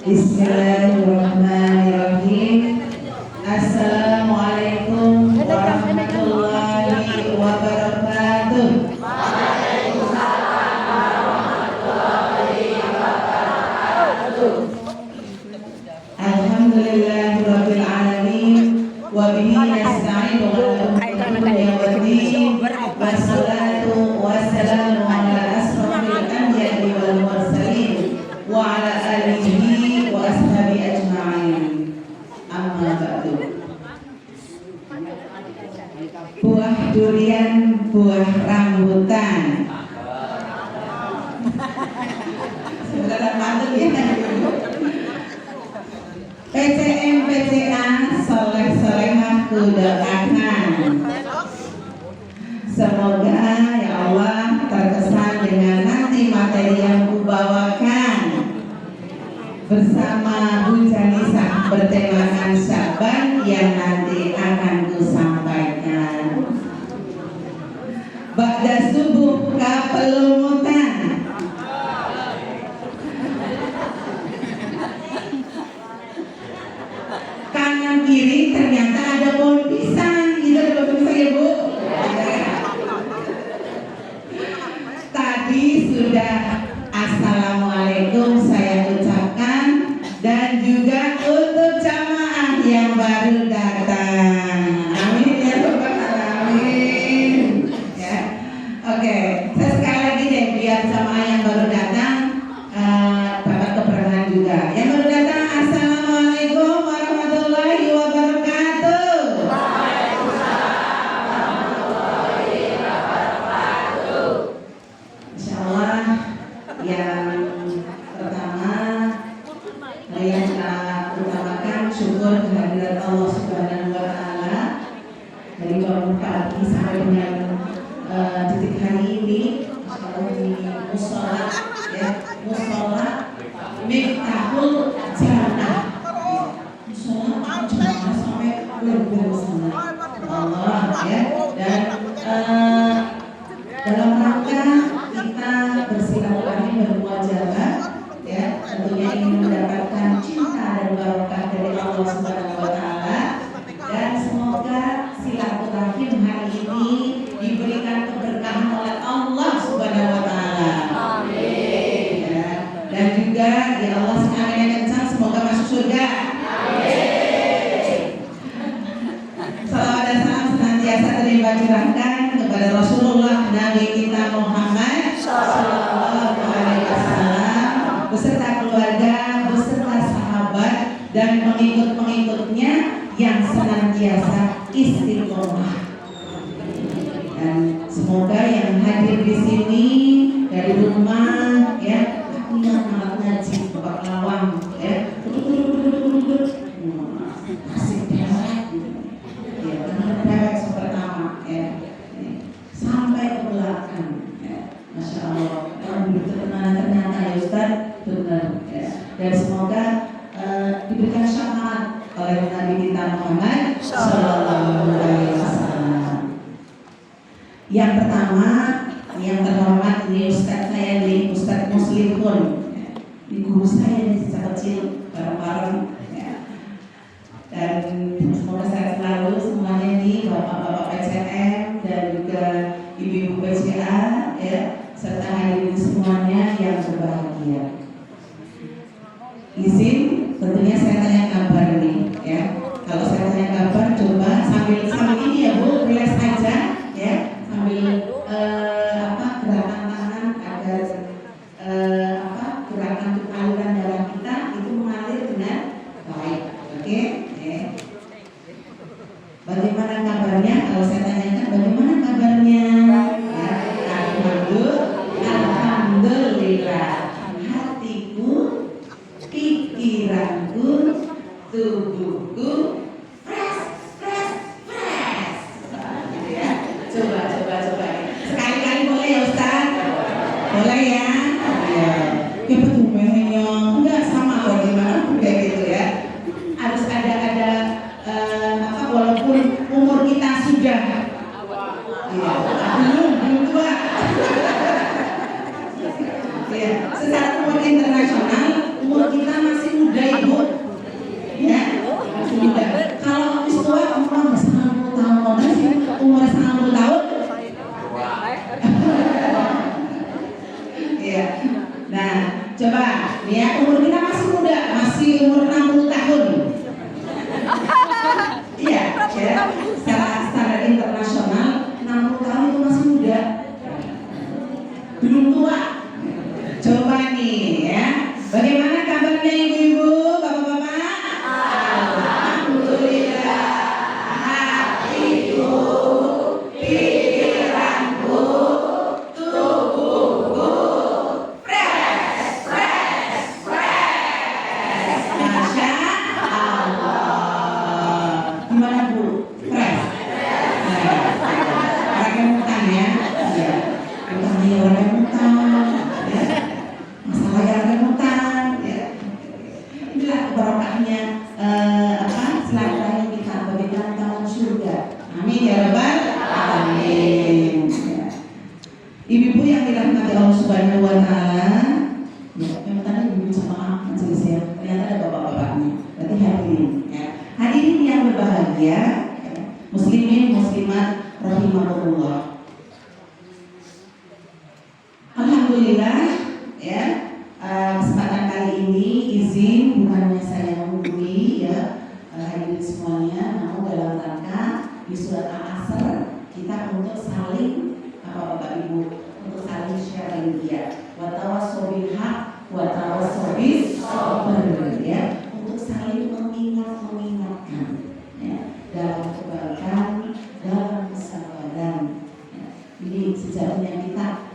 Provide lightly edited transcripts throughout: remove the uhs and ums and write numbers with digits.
Bismillahirrahmanirrahim. Assalamualaikum warahmatullahi wabarakatuh. Alhamdulillahirabbil alamin wa bihi nasta'inu ala umuri waddin. Wassalatu wassalamu ala asrofil anbiya'i wal mursalin wa ala alihi wa ashabi ajma'in. Amma ba'du. Buah durian, buah rambutan. Sebenarnya mantap ya. PCM PCA soleh solehah kudoakan. Semoga ya Allah terkesan dengan nanti materi yang kubawakan bersama Bu Janisa bertemakan Syaban yang nanti akan kusampaikan. Ba'da subuh kapelumutan. Kanan kiri ternyata ada pohon pisang. Itu ada pohon pisang ya Bu? Tadi sudah assalamualaikum saya ucapkan, dan juga untuk jamaah yang baru datang. Amin ya Rabbal alamin. Ya. Oke, saya sekali lagi deh biar jamaah yang baru datang dapat keberkahan juga. Yang baru datang, assalamualaikum warahmatullahi wabarakatuh. Insyaallah yang pertama yang kita utamakan syukur kehadirat Allah Subhanahu wa taala dari bangun pagi sampai dengan detik hari ini. Insyaallah di mushola ya, mushola Miftahul Jannah. Mushola jannah sampai luar biasa Allah ya. Dan dalam rangka kita bersilaturahmi bermuajabah ya, tentunya ingin mendapatkan cinta dan barokah dari Allah Subhanahu wa taala, dan semoga silaturahim hari ini diberikan keberkahan oleh Allah Subhanahu wa taala. Amin. Ya. Dan juga ya Allah sekalian yang kencang semoga masuk surga. Amin. Salawat dan salam senantiasa terlimpah curahkan kepada Rasulullah Nabi kita Muhammad sallallahu alaihi wasallam beserta keluarga, beserta sahabat dan pengikut-pengikutnya yang senantiasa istiqomah. Dan semoga yang hadir di sini dari rumah ya, yang alat ngaji Bapak Lawang ya, asik dewek ya, dewek pertama ya, sampai ke belakang ya. Masya Allah, ternyata ya Ustaz benar ya. Dan semoga diberikan syafaat oleh Nabi kita Muhammad sallallahu alaihi wasallam. Yang pertama, yang terhormat ini Ustaz saya di Ustaz Muslim pun ya. Di guru saya di sejak kecil bareng-bareng ya. Dan semoga sehat selalu semuanya nih, bapak-bapak PCM dan juga ibu-ibu PCA ya, serta hadirin semuanya yang berbahagia. Izin tentunya saya tanya kabar nih ya. Kalau saya tanya kabar, coba sambil ini ya Bu, relax aja ya, sambil gerakan tangan agar gerakan aliran darah kita itu mengalir dengan baik. Oke? Bagaimana kabarnya? Kalau saya tanyakan bagaimana kabarnya? Ya, alhamdulillah. Hatiku, pikiranku, tubuhku fresh. Gitu ya. ya. Secara standar internasional 60 tahun itu masih muda, belum tua. Coba nih ya, bagaimana kabarnya ibu-ibu, bapak-bapak? Alhamdulillah, hatiku, pikiranku, tubuhku fresh. Masya Allah. Gimana Bu? Fresh? Orang kemutan ya? Iya. Utangnya orang kemutan ya. Masalah yang kemutan ya. Inilah barokahnya silaturahmi kita bagaikan taman surga. Amin ya rabbal alamin. Ya. Ibu-ibu yang dirahmati Allah Subhanahu wa taala, ya, yang tadi ibu sama majelis ya, ternyata ada bapak-bapaknya. Berarti hadirin ya. Hadirin yang berbahagia, ya. Muslimin muslimat rahimahullah. Alhamdulillah ya, kesempatan kali ini izin bukannya saya menghubungi ya hadirin semuanya, namun dalam rangka di surat Al-Asr kita untuk saling Bapak Ibu, untuk saling sharing ya, wa tawassaw bil haq wa tawassaw bis sabr ya, untuk saling mengingatkan ya, dalam kebaikan, dalam kesabaran ya. Ini sejatinya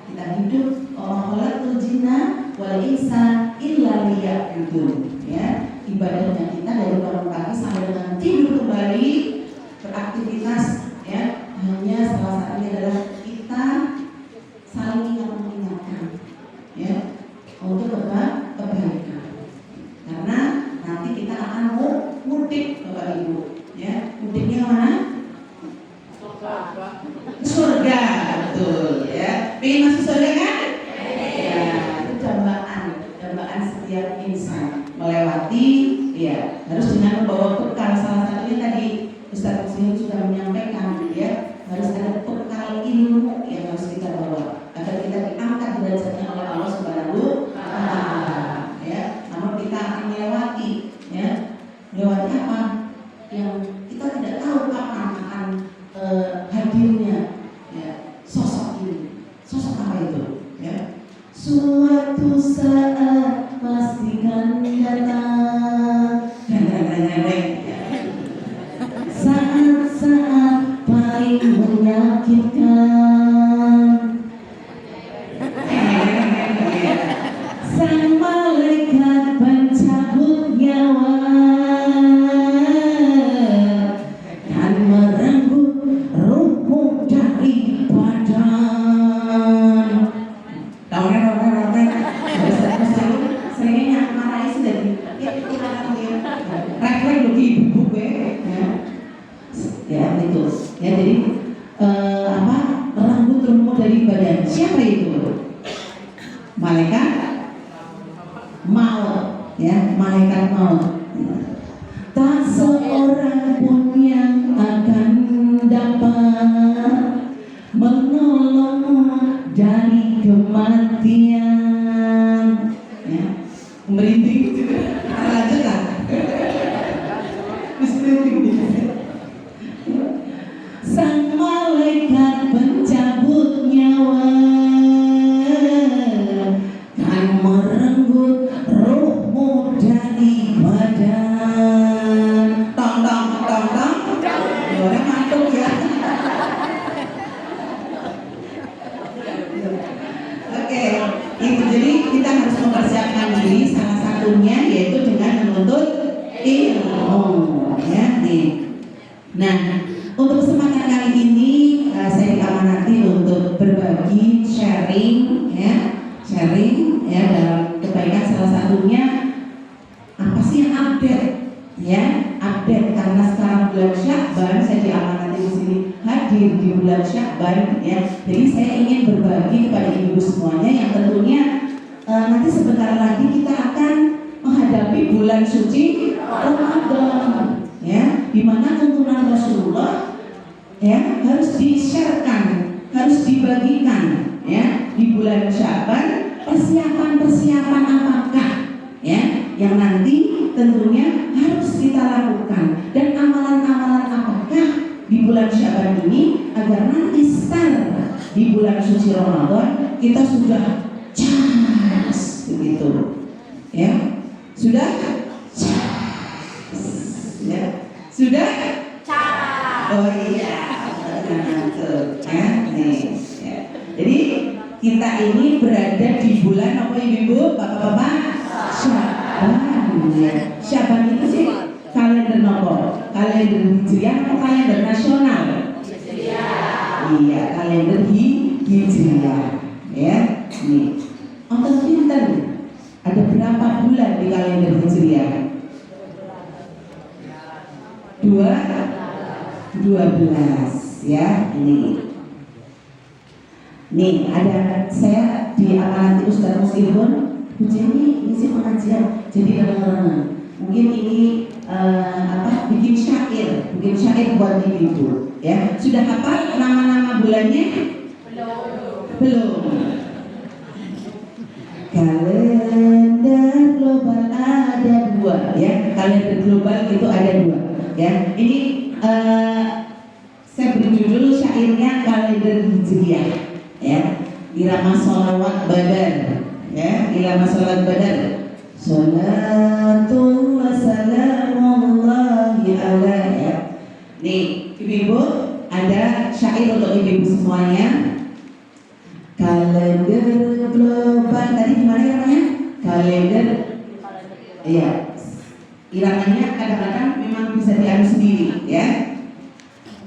kita hidup khalaqul jinna wal insa illa liya'budun ya. Ibadahnya kita dari bangun pagi sampai dengan tidur kembali beraktivitas ya, hanya salah satunya adalah kita saling mengingatkan ya, untuk kebaikan. Karena nanti kita akan mudik Bapak Ibu ya. Mudiknya mana? Surga, betul ya. Pengen masuk surga kan? Ya, itu dambaan setiap insan melewati ya, harus dengan membawa bekal. Salah satunya tadi Ustaz Muslim sudah menyampaikan ya, harus ada bekal ilmu yang harus kita bawa agar kita diangkat derajatnya oleh Allah Subhanahu wa taala ya. Namun kita akan melewati ya, melewati apa yang kita tidak tahu kapan akan hadirnya ya, sosok ini. Sosok apa itu ya? Suatu saat pastikan datang ya. Saat-saat paling menyakitkan, sang malaikat pencabut nyawa dan merenggut ruhmu dari badan. Tahu kan? Seringnya marahin sudah refleks loh ibu ya itu ya. Jadi rambut ruhmu dari badan. Siapa itu? Malaikat maut ya, malaikat maut. Tak seorang pun yang akan dapat menolongmu dari kematian ya. Merinding lanjut lah. Sang malaikat pencabut nyawa dan merenggut ruhmu dari badan. Tong. Orang ngantuk ya. Oke, itu jadi kita harus mempersiapkan diri, salah satunya yaitu dengan menuntut ilmu ya nih. Nah, untuk kesempatan kali ini saya diamanati untuk berbagi sharing ya dalam kebaikan. Salah satunya apa sih yang update ya, update karena sekarang bulan Sya'ban, saya diamanati di sini hadir di bulan Sya'ban ya. Jadi saya ingin berbagi kepada ibu semuanya yang tentunya nanti sebentar lagi kita akan menghadapi bulan suci Ramadan ya, di mana tuntunan Rasulullah ya harus di-sharekan, harus dibagikan ya di bulan Sya'ban. Persiapan apakah ya yang nanti tentunya harus kita lakukan, dan amalan-amalan apakah bulan Syaban ini agar nanti start di bulan suci Ramadan kita sudah cas begitu ya, sudah cas ya, sudah cas. Oh iya, nih ya. Jadi kita ini berada di bulan apa ibu bapak-bapak? Syaban ya. Syaban itu sih kalender nopo? Kalender Hijriah atau kalender nasional? Iya, kalender Hijriah ya. Nih, untuk pinter ada berapa bulan di kalender Hijriah? 12 ya. Nih ada saya di amanati Ustaz Muslimun Bu Jenny ngisi pengajian jadi dengar-dengar mungkin ini bikin syair buat ibu ya. Sudah hafal nama-nama bulannya? Belum. Kalender global ada 2 ya, kalender global itu ada 2 ya. Ini saya berjudul syairnya kalender Hijriah ya. Irama sholawat badar ya, irama sholawat badar. Sholatu wa salamullahi ala ya. Nih, ibu-ibu ada syair untuk ibu-ibu semuanya. Kalender global tadi gimana namanya? Kalender. Iya. Iramanya kadang-kadang memang bisa diadu sendiri ya.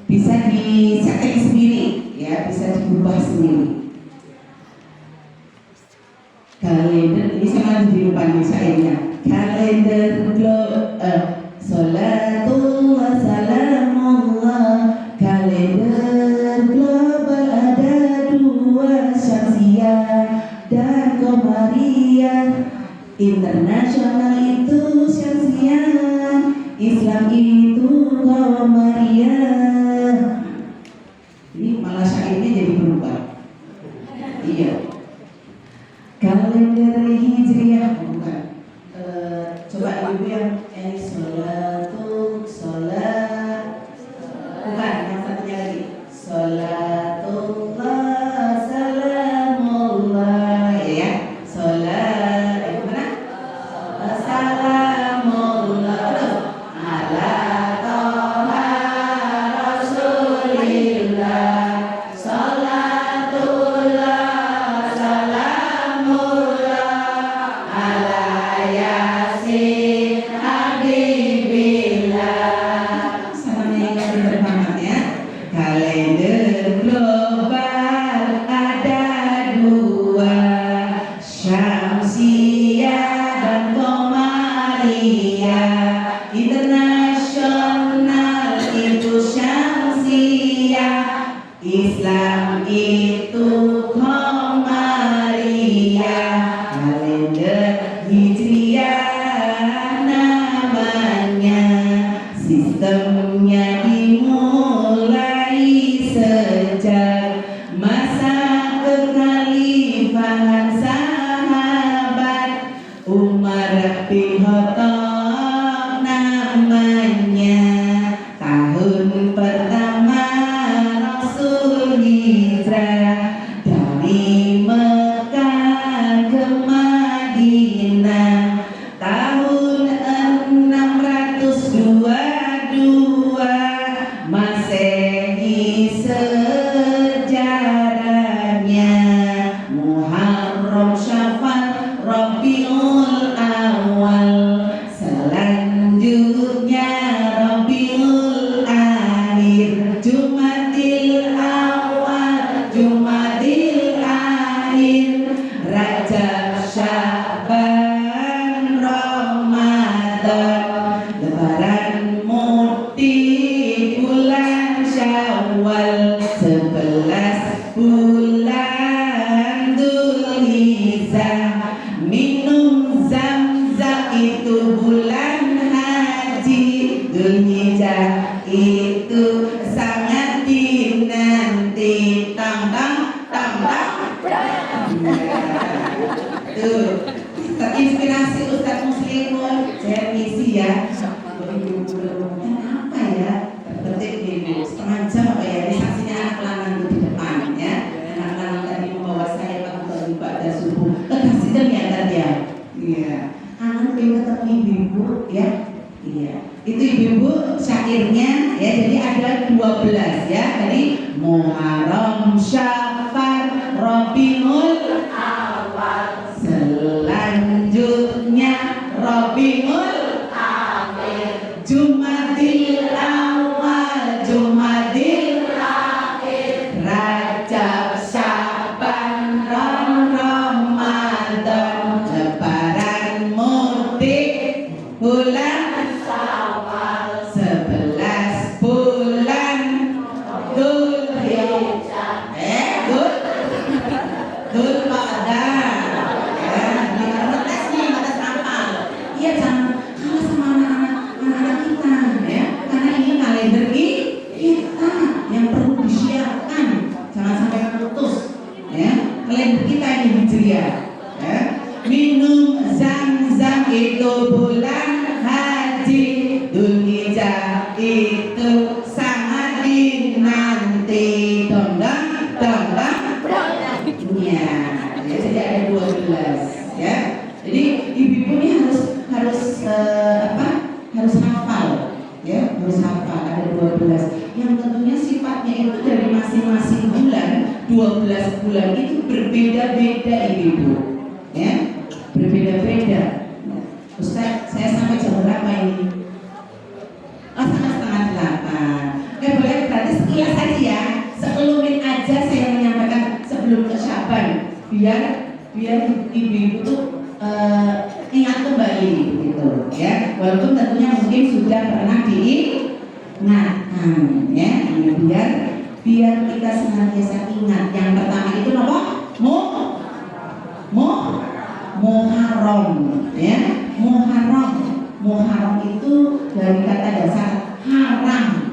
Bisa disetting sendiri ya, bisa diubah sendiri. Kalender ini sama di depan syairnya. Kalender Salatu wa salamullah. Kalender global ada 2, Syamsiah dan Qamariyah. Internasional itu Syamsiah, Islam itu Qamariyah. Ini malah syairnya jadi berubah. Iya. Kalender Hijriah bukan. Coba ibu yang ini sholat bukan, yang satunya lagi sholatullah salamullah ya. Sholat mana? Salamullah ala toha rasulillah. Sholatullah salamullah ala yasin habibillah. Salamnya yang bermanfaat ya. Kalender global ada 2, Syamsiah dan Qamariyah. Internasional itu Syamsiah, Islam itu Qamariyah. Kalender Hijriah namanya, sistemnya dimulai sejak masa kekhalifahan sahabat Umar bin Khattab namanya. Tahun pertama Rasul hijrah dari Mekah ke Madinah. Tahun 622 Masehi sejarahnya. Muharram, Syawal, Rabiul Awal, selanjutnya Rabiul Akhir, Jumadil Awal, Jumadil Akhir, Rajab, Sya'ban, Ramadan, Lebaran mudik bulan Syawal, 11 bulan Dzulhijjah. Minum Zam-Zam itu bulan haji. Dzulhijjah itu sangat dinanti. Tang-tang, tang-tang. Tuh, terinspirasi Ustaz Muslimun. Saya misi ya. Kenapa ya? Terpetik ibu setengah jam syairnya ya, jadi ada 12 ya. Jadi Muharram, Syafar, Rabiul Awal, selanjutnya Rabiul Akhir, Jumadil Awal, Jumadil Akhir, Rajab, Syaban, Ramadan, Lebaran, Mudik, bulan Syawal, 11 bulan Dzulhijjah, Dzulqa'dah. Ya, ini tes nih, tes hafal. Iya, jangan kalah sama anak-anak kita ya. Karena ini kalender kita yang perlu disiapkan. Jangan sampai putus ya. Kalender kita ini Hijriah ya. Minum Zam-Zam itu bulan haji, Dzulhijjah itu sangat dinanti. Dong-dong, dong-dong. Ya, jadi ada 12 ya. Jadi ibu-ibu ini harus harus hafal ya, harus hafal ada 12 yang tentunya sifatnya itu dari masing-masing bulan. 12 bulan itu berbeda-beda ibu-ibu ya, berbeda-beda. Ustaz, saya sampai jam berapa ini? Oh, sampai setengah 8. Boleh, berarti sekilas aja ya, sekelumit aja saya menyampaikan sebelum ke Syaban, biar ibu-ibu tuh ingat kembali gitu ya, walaupun tentunya mungkin sudah pernah diingatkan ya, biar kita senantiasa ingat. Yang pertama itu apa? Muharram ya. Muharram itu dari kata dasar haram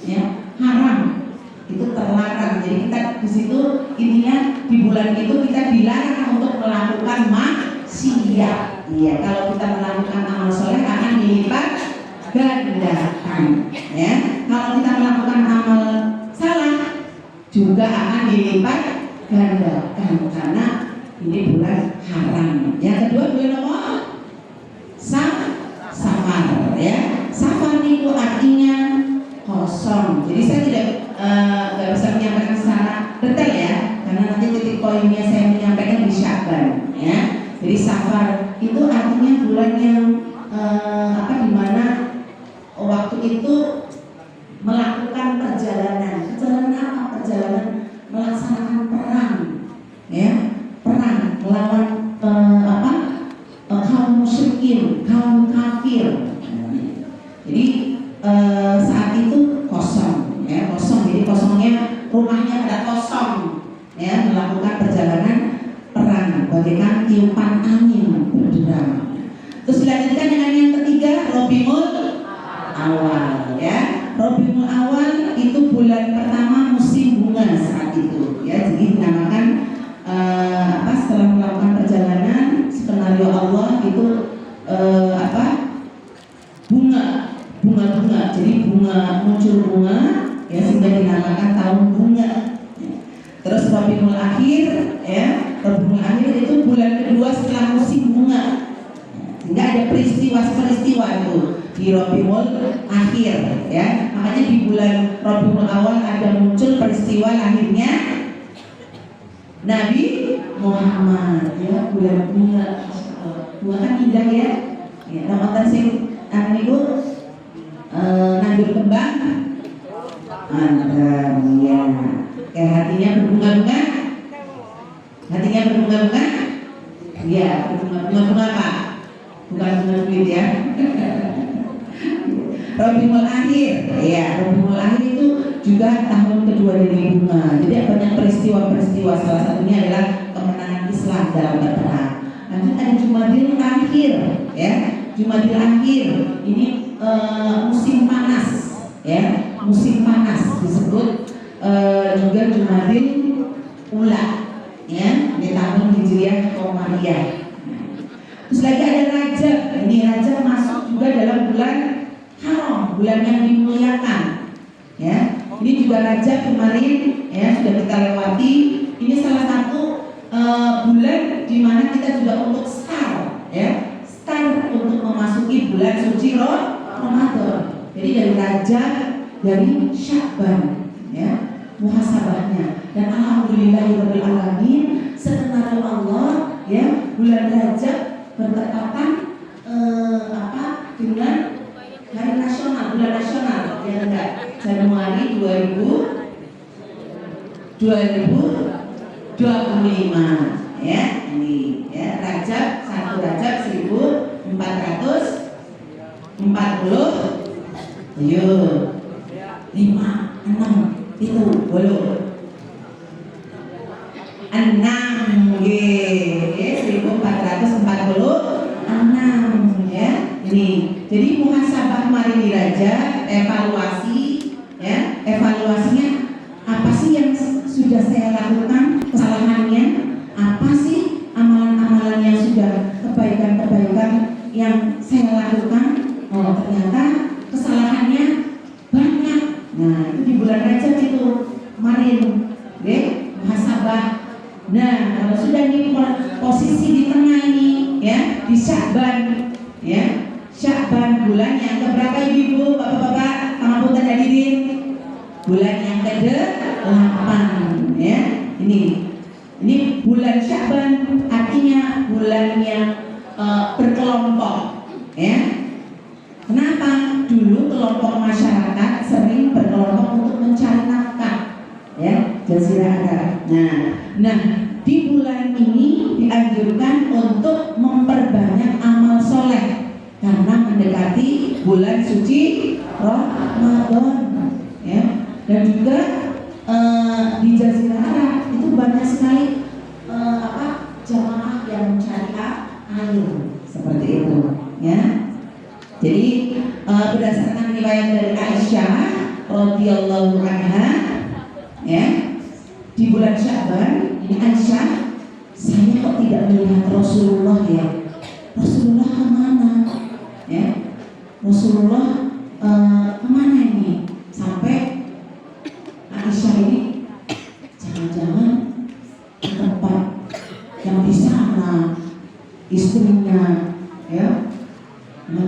ya, haram itu terlarang. Jadi kita di situ intinya di bulan itu kita dilarang untuk melakukan maksiat. Iya, kalau kita melakukan amal soleh akan dilipat gandakan. Ya, kalau kita melakukan amal salah juga akan dilipat gandakan karena ini bulan haram. Yang kedua bulan apa? Safar ya. Safar itu artinya kosong. Jadi saya tidak bisa menyampaikan secara detail ya, karena nanti titik poinnya saya menyampaikan di Syaban ya. Jadi Safar itu artinya bulan yang dimana waktu itu melakukan perjalanan perjalanan melaksanakan perang ya, perang melawan kaum musyrikin, kaum kafir. Jadi saat itu kosong ya, kosong. Jadi kosongnya rumahnya ada kosong ya, melakukan perjalanan perang bagaikan tiupan angin berderang. Terus dilanjutkan dengan yang ketiga Rabiul Awal ya. Rabiul Awal itu bulan pertama musim bunga saat itu ya, jadi dinamakan setelah melakukan perjalanan skenario Allah itu bunga, jadi muncul bunga ya, sehingga dinamakan tahun bunga. Terus Rabiul Akhir ya, Rabiul Akhir itu bulan kedua setelah musim bunga, sehingga ada peristiwa itu di Rabiul Akhir ya. Makanya di bulan Rabiul Awal ada muncul peristiwa lahirnya Nabi Muhammad ya, bulan bunga. Bunga kan indah ya. Ya, Ramadan sing niku nandur kembang antara ya. Kayak hatinya berbunga-bunga. Hatinya berbunga-bunga. Iya, berbunga-bunga apa? Bukan bunga duit ya. Rabiul Akhir, ya, Rabiul Akhir itu juga tahun kedua dari bunga. Jadi banyak peristiwa-peristiwa, salah satunya adalah kemenangan Islam dalam berperang. Lanjut ada Jumadil Akhir, ya, Jumadil Akhir ini musim panas, ya, musim panas disebut juga Jumadil Ula, ya, di tahun Hijriah Qamariyah. Terus lagi ada Rajab, ini Rajab masuk juga dalam bulan haram, bulan yang dimuliakan ya. Ini juga Rajab kemarin ya sudah kita lewati. Ini salah satu bulan di mana kita juga untuk start ya, start untuk memasuki bulan suci Ramadan. Jadi dari dari Rajab, dari Sya'ban, ya, muhasabahnya. Dan alhamdulillahirabbil alamin, sekenario Allah, ya, bulan Rajab bertepatan dengan hari nasional, bulan nasional, ya enggak? Januari 2025, ya, ini, ya, Rajab, 1 Rajab 1440, ayo, 5, 6, itu, 6, ya, 1446, ya, ini. Jadi muhasabah kemarin di Rajab, evaluasi, ya, evaluasinya apa sih yang sudah saya lakukan, kesalahannya apa sih, amalan-amalan yang sudah, kebaikan-kebaikan yang saya lakukan. Oh, ternyata kesalahannya banyak. Nah, itu di bulan Rajab itu kemarin, deh, muhasabah. Nah, kalau sudah di posisi di tengah ini, ya, di Sya'ban, ya, Sya'ban bulan yang keberapa ibu-ibu, bapak-bapak, pangapunten hadirin? Bulan yang ke-8, ya. Ini bulan Sya'ban, artinya bulan yang berkelompok, ya. Kenapa? Dulu kelompok masyarakat sering berkelompok untuk mencari nafkah, ya, Jazirah Arab. Nah, di bulan ini dianjurkan untuk memperbanyak amal soleh karena mendekati bulan suci Ramadan, ya. Dan juga di Jazirah Arab itu banyak sekali jamaah yang mencari air seperti itu, ya. Jadi berdasarkan riwayat dari Aisyah radhiyallahu anha, ya, di bulan Sya'ban ini Aisyah, saya kok tidak melihat Rasulullah, ya. Rasulullah kemana, ya? Rasulullah kemana ini? Sampai Aisyah ini jangan-jangan di tempat yang di sana istrinya, ya,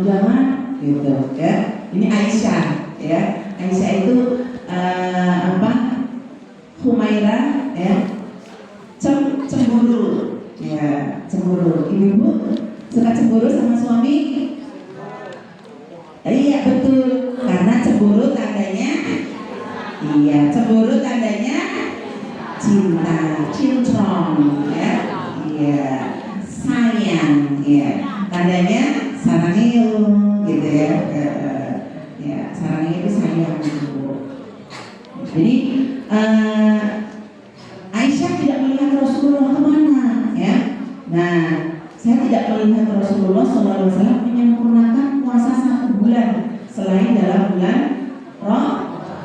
jangan gitu, ya. Ini Aisyah, ya. Aisyah itu Humairah, ya, cemburu, ya, cemburu. Ibu suka cemburu sama suami? Iya, betul, karena cemburu tandanya, iya, cemburu tandanya cinta, cincong, ya, iya, sayang, ya, tandanya sarangeo, gitu, ya, ya, sarangeo itu sayang, gitu. Jadi Aisyah tidak melihat Rasulullah kemana, ya. Nah, saya tidak melihat Rasulullah SAW menyempurnakan puasa 1 bulan selain dalam bulan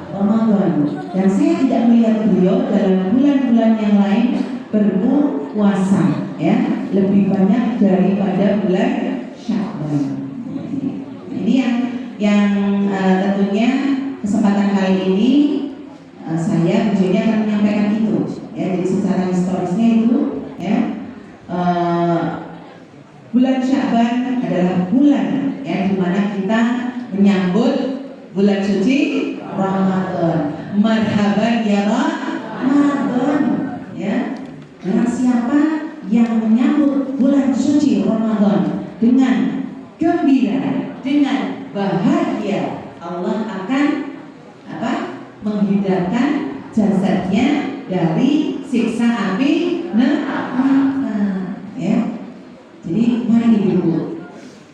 Ramadan, dan saya tidak melihat beliau dalam bulan-bulan yang lain berpuasa, ya, lebih banyak daripada bulan Sya'ban. Ini yang tentunya kesempatan kali ini saya tujuannya akan menyampaikan itu, ya. Jadi secara historisnya itu, ya, bulan Sya'ban adalah bulan, ya, di mana kita menyambut bulan suci Ramadan. Marhaban ya Ramadan, ya. Dengan siapa yang menyambut bulan suci Ramadan dengan gembira, dengan bahagia, Allah akan menghindarkan jasadnya dari siksa api neraka, ya. Jadi mari ibu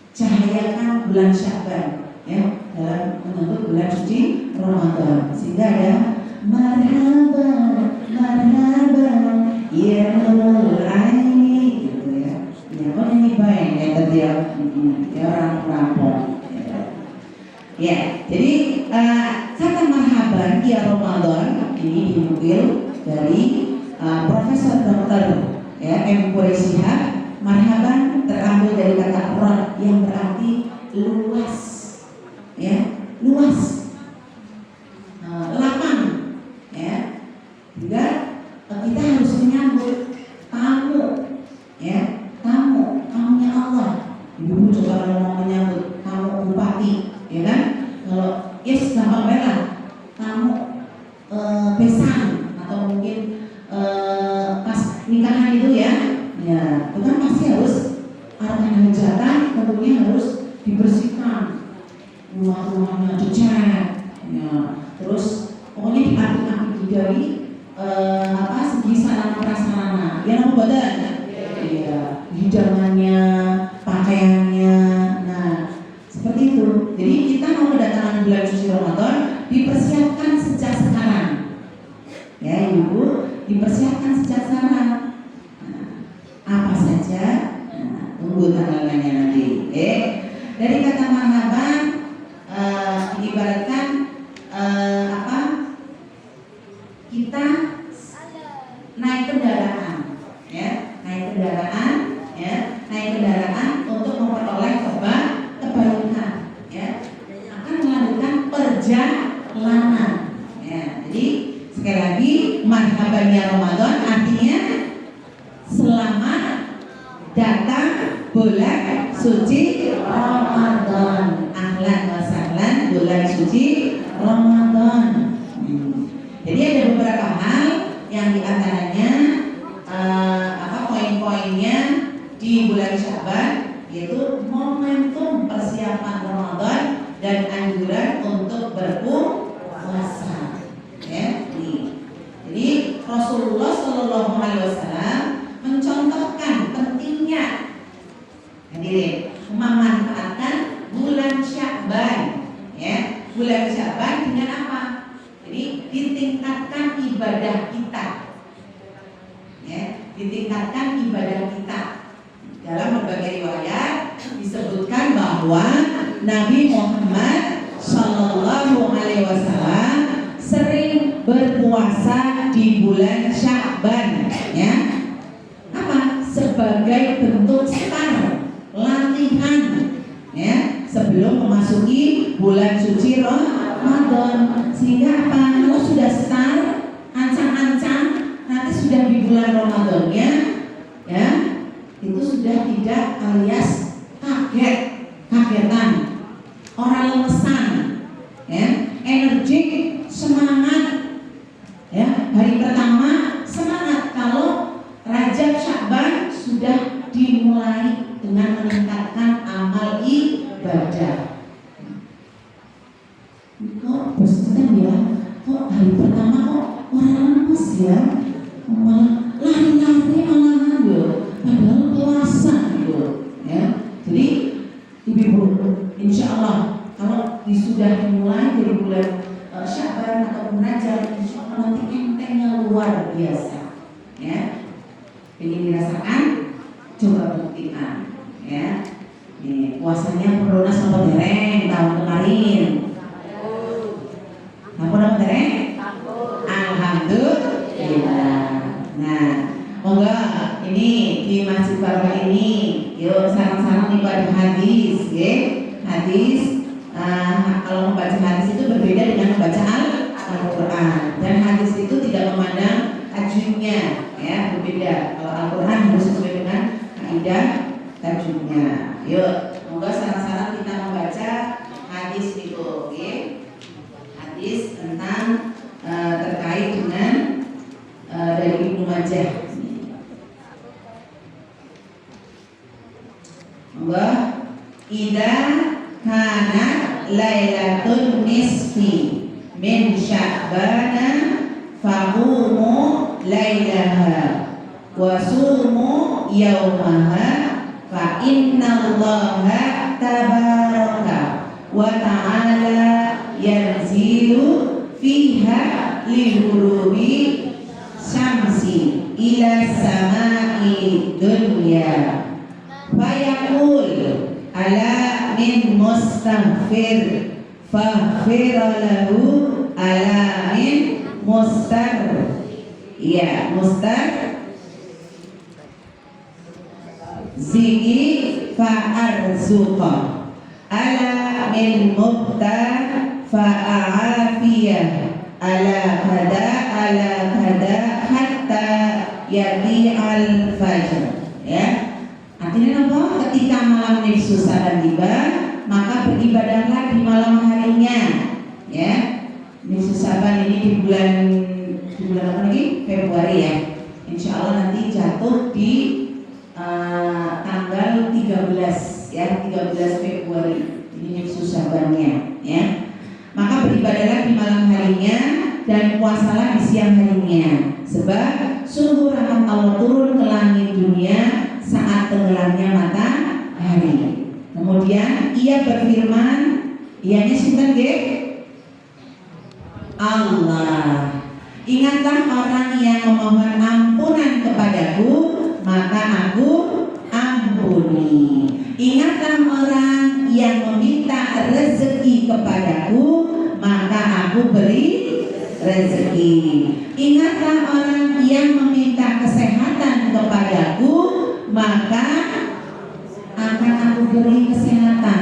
cahayakan bulan Sya'ban, ya, dalam menyambut bulan suci Ramadan, sehingga ada marhaban marhaban ya nurul aini, gitu, ya. Ya, kok nyanyi baik ya tadi, ya, orang rampok, ya. Jadi kata marhaban ya Ramadan ini dinukil dari Profesor Dr. ya, M. Quraisyihab. Marhaban terambil dari kata rad yang berarti luas, ya, luas, lapang, ya. Juga kita harus menyambut tamu, ya, tamunya Allah. Ibu coba kalau mau menyambut tamu bupati, ya kan? Kalau ya besan atau mungkin pas nikahan itu ya, itu kan pasti harus arkan hajatan tentunya harus dibersihkan, rumah-rumahnya dicat, ya. Terus pokoknya diapit-apit dari segi sarana prasarana, ya nama badan, ya, hidangannya, pakaiannya, nah seperti itu. Jadi kita mau kedatangan bulan suci Ramadan dipersiapkan sejak sekarang, ya ibu, dipersiapkan sejak sekarang. Nah, apa saja? Nah, tunggu tanggalnya nanti. Dari kata marhaban diibaratkan kita naik kendaraan, ya, naik kendaraan untuk memperoleh kebaikan, ya, akan melanjutkan perjalanan, ya. Jadi sekali lagi marhaban ya Ramadan artinya selamat datang bulan suci Ramadan, ahlan wa sahlan bulan suci Ramadan. Jadi ada beberapa hal yang diantaranya poin-poinnya di bulan Syaban, yaitu momentum persiapan Ramadan dan anjuran untuk berpuasa. Ya, jadi Rasulullah Shallallahu Alaihi Wasallam mencontohkan pentingnya hadirin memanfaatkan bulan Syaban, ya, bulan Syaban dengan apa? Jadi ditingkatkan ibadah kita, ya, ditingkatkan ibadah kita. Dalam berbagai riwayat disebutkan bahwa Nabi Muhammad Shallallahu Alaihi Wasallam sering berpuasa di bulan Syaban, ya, apa? Sebagai bentuk start, latihan, ya, sebelum memasuki bulan suci Ramadan. Sehingga apa? Kalau sudah start, ancang-ancang nanti sudah di bulan Ramadannya, ya, itu sudah tidak alias kagetan, orang lemesan, ya, energi, semangat, ya, hari pertama semangat. Kalau Rajab Sya'ban sudah dimulai dengan meningkatkan amal ibadah. Kok bosan ya? Kok hari pertama kok orang lemes ya? Malah lari-lari malahan loh, padahal puasa gitu, ya. Jadi ibu-ibu, insya Allah kalau sudah dimulai dari bulan Syaban atau Rajab, insya Allah nanti entengnya luar biasa, ya. Ingin dirasakan, coba buktikan, ya. Nih, puasanya corona sama dereng tahun kemarin. Apa nama dereng? Alhamdulillah. Nah, moga ini di Masjid Barokah ini, yuk sarang-sarang ibadah hadis, ya. Hadis, kalau membaca hadis itu berbeda dengan membaca Al-Quran. Dan hadis itu tidak memandang tajwidnya, ya, berbeda. Kalau Al-Quran harus sesuai dengan kaidah tajwidnya. Yuk, moga sarang-sarang kita membaca hadis itu, ya. Hadis tentang terkait dengan dari Ibnu Majah. Moga idza kana lailatul nisfi min sya'bana faqumu lailaha wa sumu yawmaha fa innallaha tabaraka wa ta'ala yanzilu fiha lihurubi syamsi ila samai dunya fayaqul ala min mustaghfir faghfir lahu ala min zigi fa'arzuqa ala min mubta fa'afiyah ala kada hatta yati'al fajr, ya. Artinya apa? Ketika malam nisfu Sa'ban tiba, maka beribadahlah di malam harinya, ya. Nisfu Sa'ban ini di bulan dan puasalah di siang harinya, sebab sungguh rahmat Allah turun ke langit dunia saat tenggelamnya matahari. Kemudian ia berfirman, ianya sinten nggih? Allah. Ingatlah orang yang memohon ampunan kepadaku, maka aku ampuni. Ingatlah orang yang meminta rezeki kepadaku, maka aku beri rezeki. Ingatlah orang yang meminta kesehatan kepadaku, maka akan aku beri kesehatan.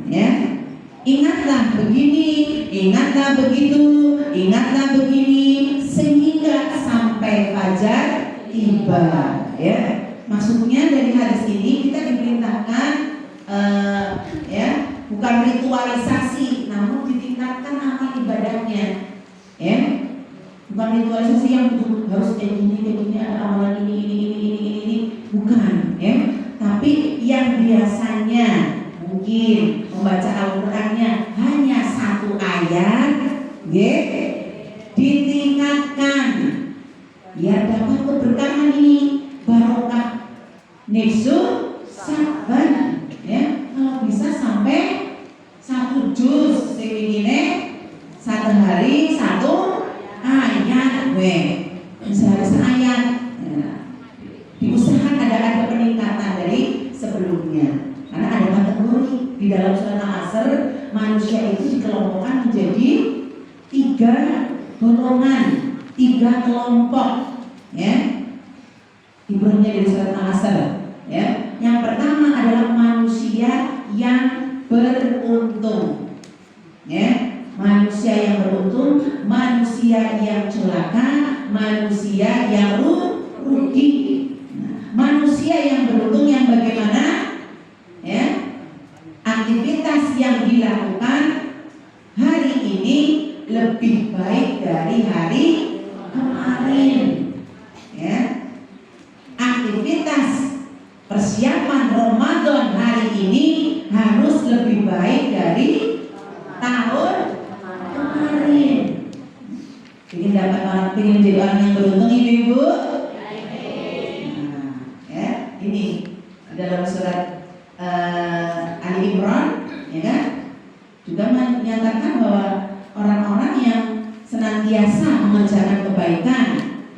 Ya. Ingatlah begini, ingatlah begitu, ingatlah begini, sehingga sampai fajar tiba. Ya. Maksudnya dari hadis ini kita diperintahkan ya, bukan ritualisasi, namun ditingkatkan amal ibadahnya. Ya, bukan ritualisasi yang harus kayak gini, ada amalan ini, bukan. Ya, tapi yang biasanya mungkin membaca Al-Qur'annya hanya satu ayat, ya, ditingkatkan biar dapat keberkahan ini, barokah nifsu saban. Ya, kalau bisa sampai 1 juz ini satu hari 1 ayat, sehari seayat. Ya. Diusahakan ada peningkatan dari sebelumnya, karena ada kategori di dalam surah Al-Asr. Manusia itu dikelompokkan menjadi 3 golongan, 3 kelompok. Ya, ibrahnya dari surat Al-Asr. Ya, yang pertama adalah manusia yang beruntung. Ya, manusia yang beruntung, manusia yang celaka, manusia yang rugi. Nah, manusia yang beruntung yang bagaimana? Ya, aktivitas yang dilakukan hari ini lebih baik dari hari kemarin. Ya, aktivitas persiapan Ramadan hari ini harus lebih baik dari tahun kemarin. Ingin dapat orang, ingin jadi orang yang beruntung, ibu-ibu. Nah, ya, ini dalam surat Ali Imran, ya kan, juga menyatakan bahwa orang-orang yang senantiasa mengerjakan kebaikan,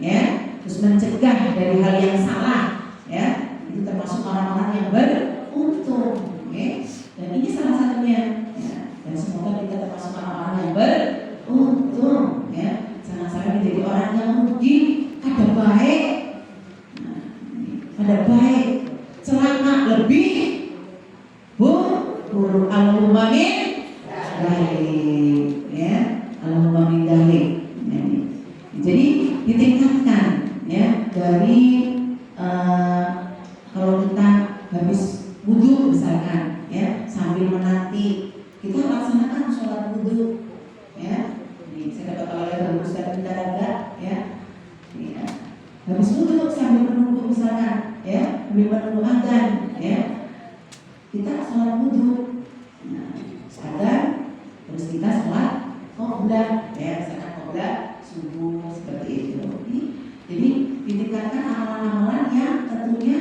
ya, terus mencegah dari hal yang salah, ya, itu termasuk orang-orang yang beruntung. Ya. Dan ini salah satunya, ya. Dan semoga kita termasuk orang-orang yang beruntung, ya. Jangan sampai menjadi orang yang rugi, ada baik, nah, ada baik, celaka lebih buruk. Allahumma min dalik, ya, Allahumma min dalik. Jadi ditingkatkan, ya, dari kalau kita habis wudhu misalkan, ya, sambil menanti kita laksanakan sholat wudhu, ya. Ini saya dapat oleh Bapak Ustaz Bintaraga, ya. Ya. Habis wudhu sambil menunggu misalkan, ya, sambil menunggu adzan, ya, kita sholat wudhu. Nah, sadar, terus kita sholat qoblah, ya, misalkan qoblah subuh seperti itu. Jadi ditingkatkan amalan-amalan yang tentunya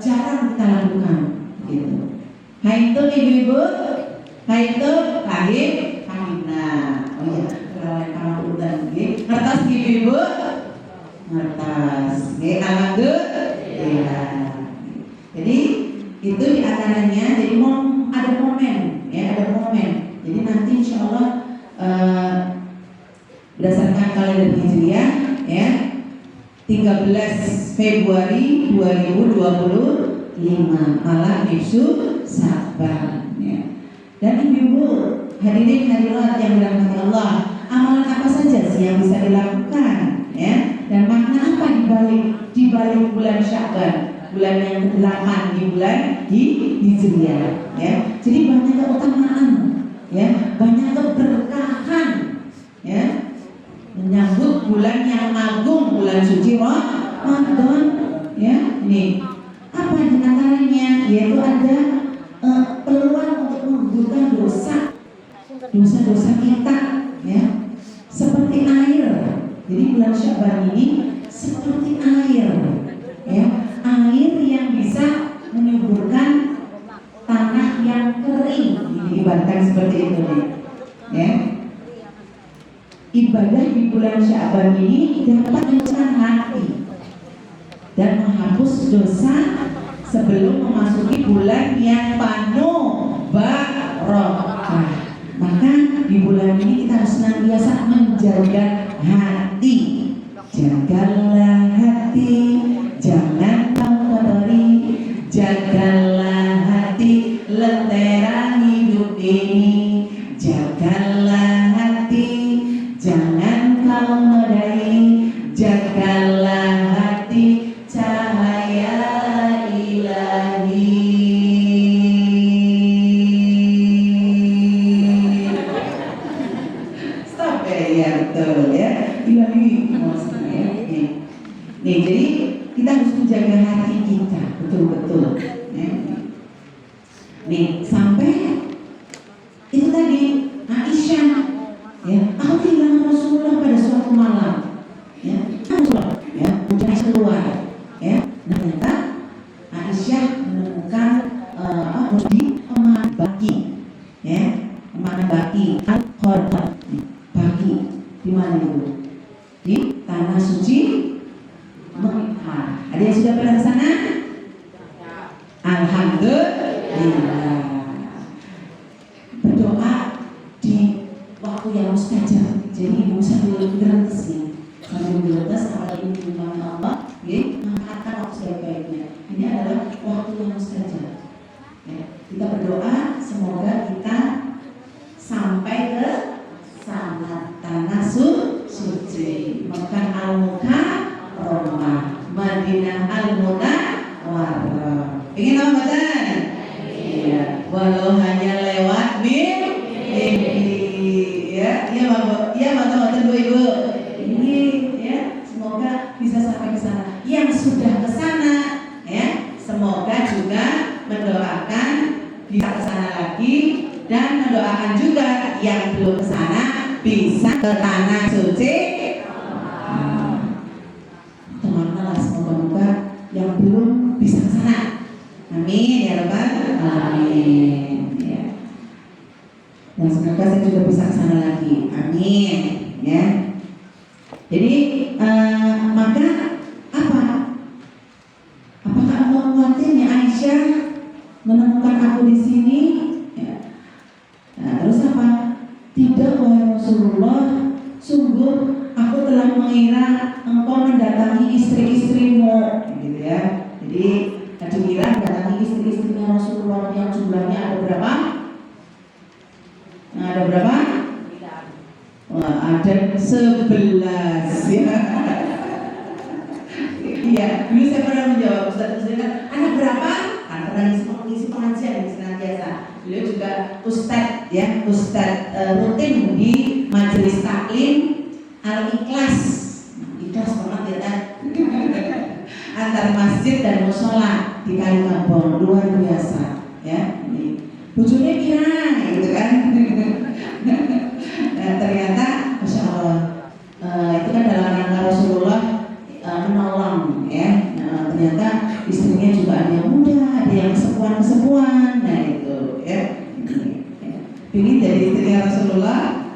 jarang kita lakukan, gitu. Hai itu ibu-ibu, hai itu kahim, kahimna. Oh iya, kalau kamu udah gini, kertas ibu-ibu, kertas. Alhamdulillah. Jadi itu diantaranya. Jadi ada momen, ya, ada momen. Jadi nanti insya Allah berdasarkan kalender Hijriah, ya, 13 Februari 2025 malam nifsu sabar, ya. Dan ibu-ibu hadirin hadirat yang dirahmati Allah, amalan apa saja sih yang bisa dilakukan, ya, dan makna apa di balik bulan Sya'ban, bulan yang ke-8 di bulan Hijriah, ya. Jadi banyak keutamaan, ya, banyak keberkahan, ya, menyambut bulan yang agung, bulan suci Ramadan, ya. Ini apa diantaranya? Yaitu ada peluang untuk menggugurkan dosa-dosa kita, ya, seperti air Jadi bulan Sya'ban ini seperti air, ya, air yang bisa menyuburkan tanah yang kering, diibaratkan seperti itu, ya. Ibadah di bulan Sya'ban ini dapat mencerahkan hati dan menghapus dosa sebelum memasuki bulan yang penuh barokah. Maka di bulan ini kita harus senantiasa menjaga hati. Jagalah hati, jangan kau kotori. Jagalah hati, lentera hidup ini. Jagalah hati, jangan kau nodai. Jagalah hati, cahaya ilahi. Stop ya, betul ya. Ilahi maksudnya ya. Nih, jadi kita harus menjaga hati kita betul-betul. Ya. Nih, sampai itu tadi Aisyah, ya, aku kehilangan Rasulullah pada suatu malam, ya, ya, udah keluar, ya, ternyata Aisyah menemukan di pemanah baki, ya, pemanah baki, al-Khorbat, baki, di mana itu? Di tanah suci Mekah. Ada yang sudah pernah ke sana? Alhamdulillah. Berdoa di waktu yang mustajab. Jadi ibu sambil gerantes nih, sambil gerantes apalagi di rumah Allah, ya, manfaatkan waktu sebaik-baiknya. Ini adalah waktu yang mustajab. Ya, kita berdoa semoga kita sampai ke sana, tanah suci, Mekah al-Mukarramah, Madinah al-Munawwarah. Ingin tahu badan? Iya. Walau hanya lewat mimpi, ya, iya bapak, iya bapak, Bu Ibu. Ini, ya, semoga bisa sampai ke sana. Yang sudah ke sana, ya, semoga juga mendoakan bisa ke sana lagi dan mendoakan juga yang belum ke sana bisa ke tanah suci. Teman-teman, semoga yang belum bisa ke sana. Amin ya Rabbal alamin. Ya. Dan semoga saya juga bisa ke sana lagi. Amin. Ya. Jadi maka apa? Apakah Allah khawatirnya Aisyah menemukan aku di sini? Ya. Nah, terus apa? Tidak, wahai Rasulullah, sungguh aku telah mengira engkau mendatangi istri-istrimu, gitu ya. Jadi dikira mendatangi istri-istrinya Rasulullah yang jumlahnya ada berapa? Nah, ada berapa? Wah, ada 11 ya. Iya, dulu saya pernah menjawab Ustaz kan, anak berapa? Kan pernah ngisi pengajian senantiasa. Beliau juga Ustaz ya, Ustaz rutin di majelis taklim Al-Ikhlas. Ikhlas banget ya kan? Antar masjid dan musola di Kalikabong, luar biasa ya. Ini bojone pirang gitu kan. Nah, ternyata Masya Allah itu kan dalam rangka Rasulullah menolong ya. Nah, ternyata istrinya juga ada yang muda, ada yang kesepuan. Nah itu ya. Ini jadi istrinya Rasulullah.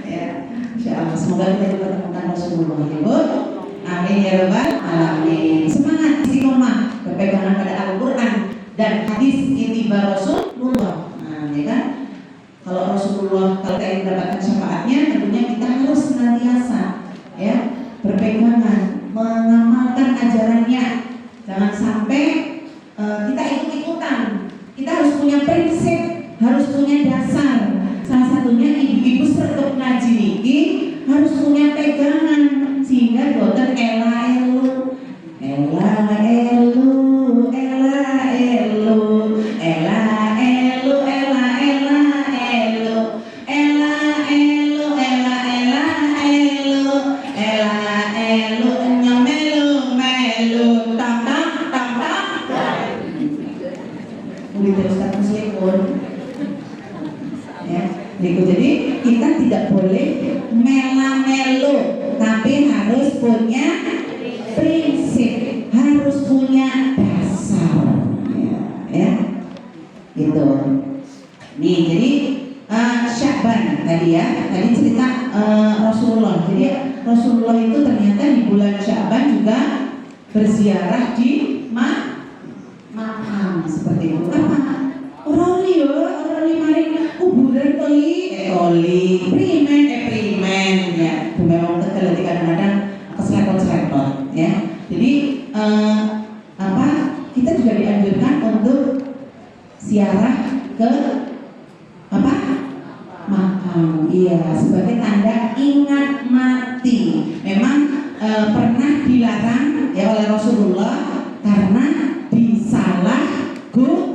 Ya, Masya Allah. Semoga kita juga menemukan Rasulullah ya Bu. Amin ya Rabbal alamin. Semangat istiqomah berpegangan pada Al-Quran dan hadis ittiba Rasulullah. Nah, ya kan? Kalau Rasulullah, kalau kita ingin mendapatkan syafaatnya, tentunya kita harus senantiasa ya berpegangan, mengamalkan ajarannya. Jangan sampai kita ikut-ikutan. Kita harus punya prinsip, harus punya dasar. Salah satunya ibu-ibu serta ngaji niki harus punya pegangan sehingga boten ela-elu ela-elu ela-elu ela-elu punya prinsip, harus punya dasar, ya, gitu. Nih, jadi Sya'ban tadi ya, tadi cerita Rasulullah. Jadi Rasulullah itu ternyata di bulan Sya'ban juga berziarah di makam seperti itu. Apa? Orang maring kuburan primen ya. Memang Tegal kadang-kadang keselepot-selepot ya. Jadi kita juga dianjurkan untuk ziarah ke makam, iya, sebagai tanda ingat mati. Memang pernah dilarang ya oleh Rasulullah karena disalahgunakan.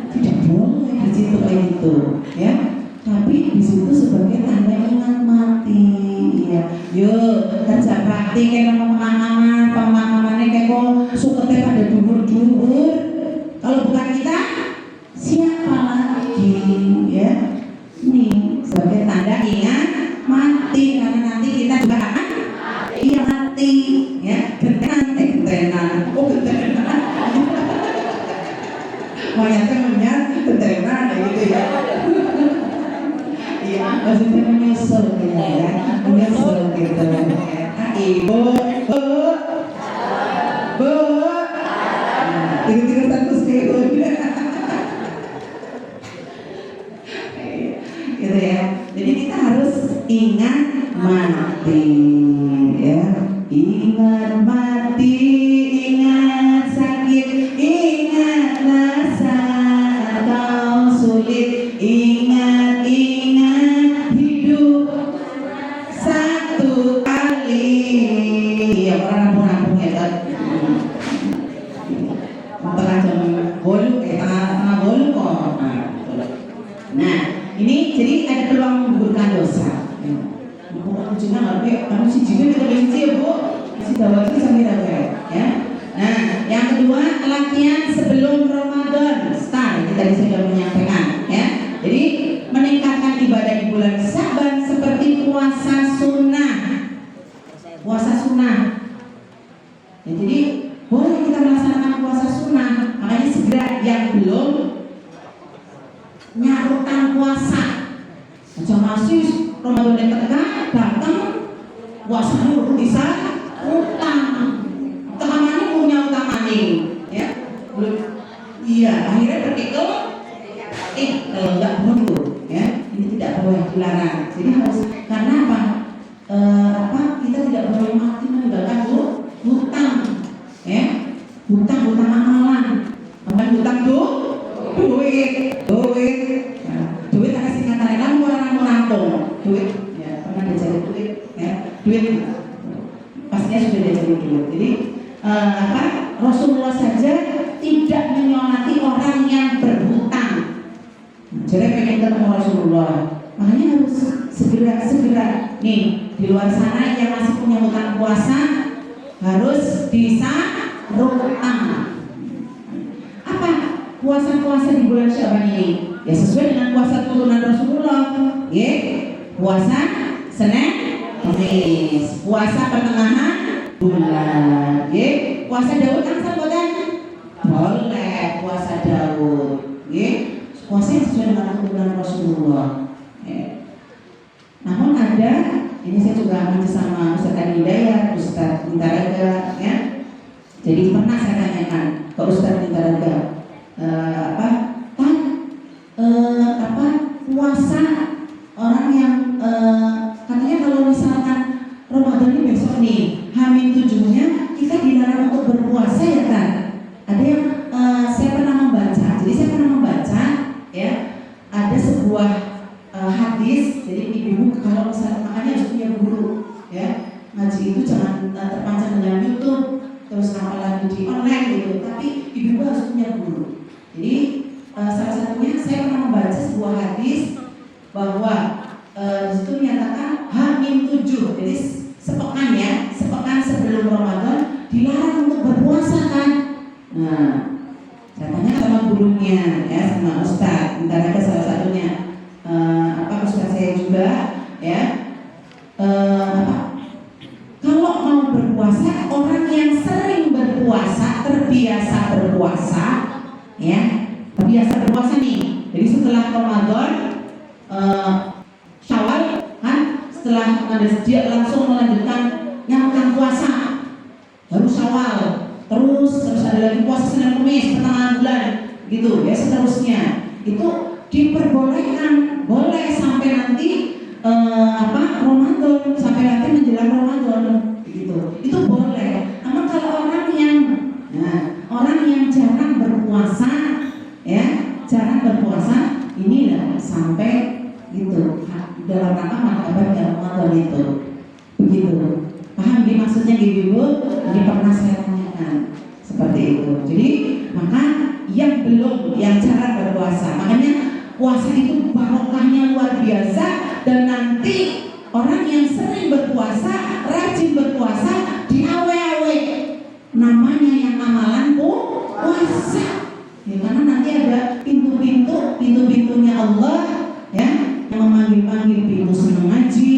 Tidak boleh di situ kayak gitu, ya. Tapi di situ sebagai tanda ingat mati, ya. Yuk, kerja bakti kayak pemakamannya kayak kok suketnya pada dhuwur-dhuwur. Kalau bukan kita, siapa lagi, ya? Nih, sebagai tanda ingat mati, karena nanti kita juga akan mati, ya. Gentenan. Mayatnya gentenan gitu ya. Iya, maksudnya menyusul gitu ya, menyusul gitu. Ibu, tiga-tiga status gitu ya. Jadi kita harus ingat mati, ya. Ingat mati, ingat sakit, ingat rasa atau sulit, ingat hidup satu kali. Ya, orang rampung-rampung ya kan. Tengah jam bolu, tengah bolu kok. Nah, ini jadi ada peluang menggugurkan dosa. Bukan cuma kamu si jiwa kita benci ya bu, si dawat itu sambil ya. Nah, yang kedua latihan sebelum Ramadan start. Tadi saya sudah menyampaikan ya. Jadi meningkatkan ibadah di bulan Sya'ban seperti puasa sunnah. Ya, jadi boleh kita melaksanakan puasa sunnah. Makanya segera yang belum nyarutan puasa. Macam masih Ramadan yang tengah datang puasa dulu bisa utang. Utamanya punya utang maning, ya. Belum. Iya, akhirnya berpikir kalau nggak mundur, ya. Ini tidak boleh, dilarang. Jadi harus, karena apa? Kita tidak boleh mati meninggalkan hutang, ya. Hutang amalan. Hutang duit. Duit karena singkatan kamu orang rampung. Duit, ya, pernah diajari duit, ya. Duit pastinya sudah diajari duit. Jadi Rasulullah saja tidak menyolati orang yang berhutang. Jadi pengen ketemu Rasulullah, makanya harus segera. Nih, di luar sana yang masih punya hutang puasa harus disalurkan. Apa puasa-puasa di bulan Sya'ban ini? Ya sesuai dengan puasa turunan Rasulullah, ya. Puasa Senin, Kamis, puasa pertengahan bulan, ya. Puasa Daud asal boten? Boleh puasa Daud, ya. Puasa sesuai dengan turunan Rasulullah, ya. Namun ada, ini saya juga ngaji sama Ustaz Adi Hidayat, Ustaz Intaraga, ya. Jadi pernah saya tanyakan ke Ustaz Intaraga, puasa orang yang katanya kalau misalkan Ramadan ini besok nih H-7-nya kita dilarang untuk berpuasa ya kan? Ada yang saya pernah membaca, ya, ada sebuah hadis. Jadi ibu kalau misalnya makanya harus punya guru, ya. Ngaji itu jangan terpancar dengan YouTube terus apalagi di online gitu, tapi ibu harus punya guru. Jadi salah satunya saya pernah membaca sebuah hadis bahwa di situ menyatakan H-7, jadi sepekan sebelum Ramadan dilarang untuk berpuasa kan. Nah, katanya gurunya ya, sama ustadz. Ntar ada salah satunya ustadz saya juga ya. Kalau mau berpuasa, orang yang sering berpuasa, terbiasa berpuasa ya, terbiasa berpuasa nih. Jadi setelah Ramadan Syawal kan, setelah dia langsung melanjutkan yang puasa, baru Syawal, terus ada lagi puasa Senin Kamis pertengahan bulan gitu ya, seterusnya. Itu diperbolehkan, boleh sampai nanti Ramadan, sampai nanti menjelang Ramadan gitu. Itu boleh. Namun kalau orang yang jarang berpuasa ya, jarang berpuasa, ini sampai gitu dalam rangka mengabarkan Ramadan itu. Begitu. Paham di maksudnya Ibu? Ini pernah saya tanyakan seperti itu. Jadi maka yang jarang berpuasa, makanya puasa itu barokahnya luar biasa. Dan nanti orang yang sering berpuasa, rajin berpuasa, diawe-awe namanya yang amalan puasa ya, karena nanti ada pintu-pintunya Allah ya, yang memanggil-manggil, pintu senang ngaji,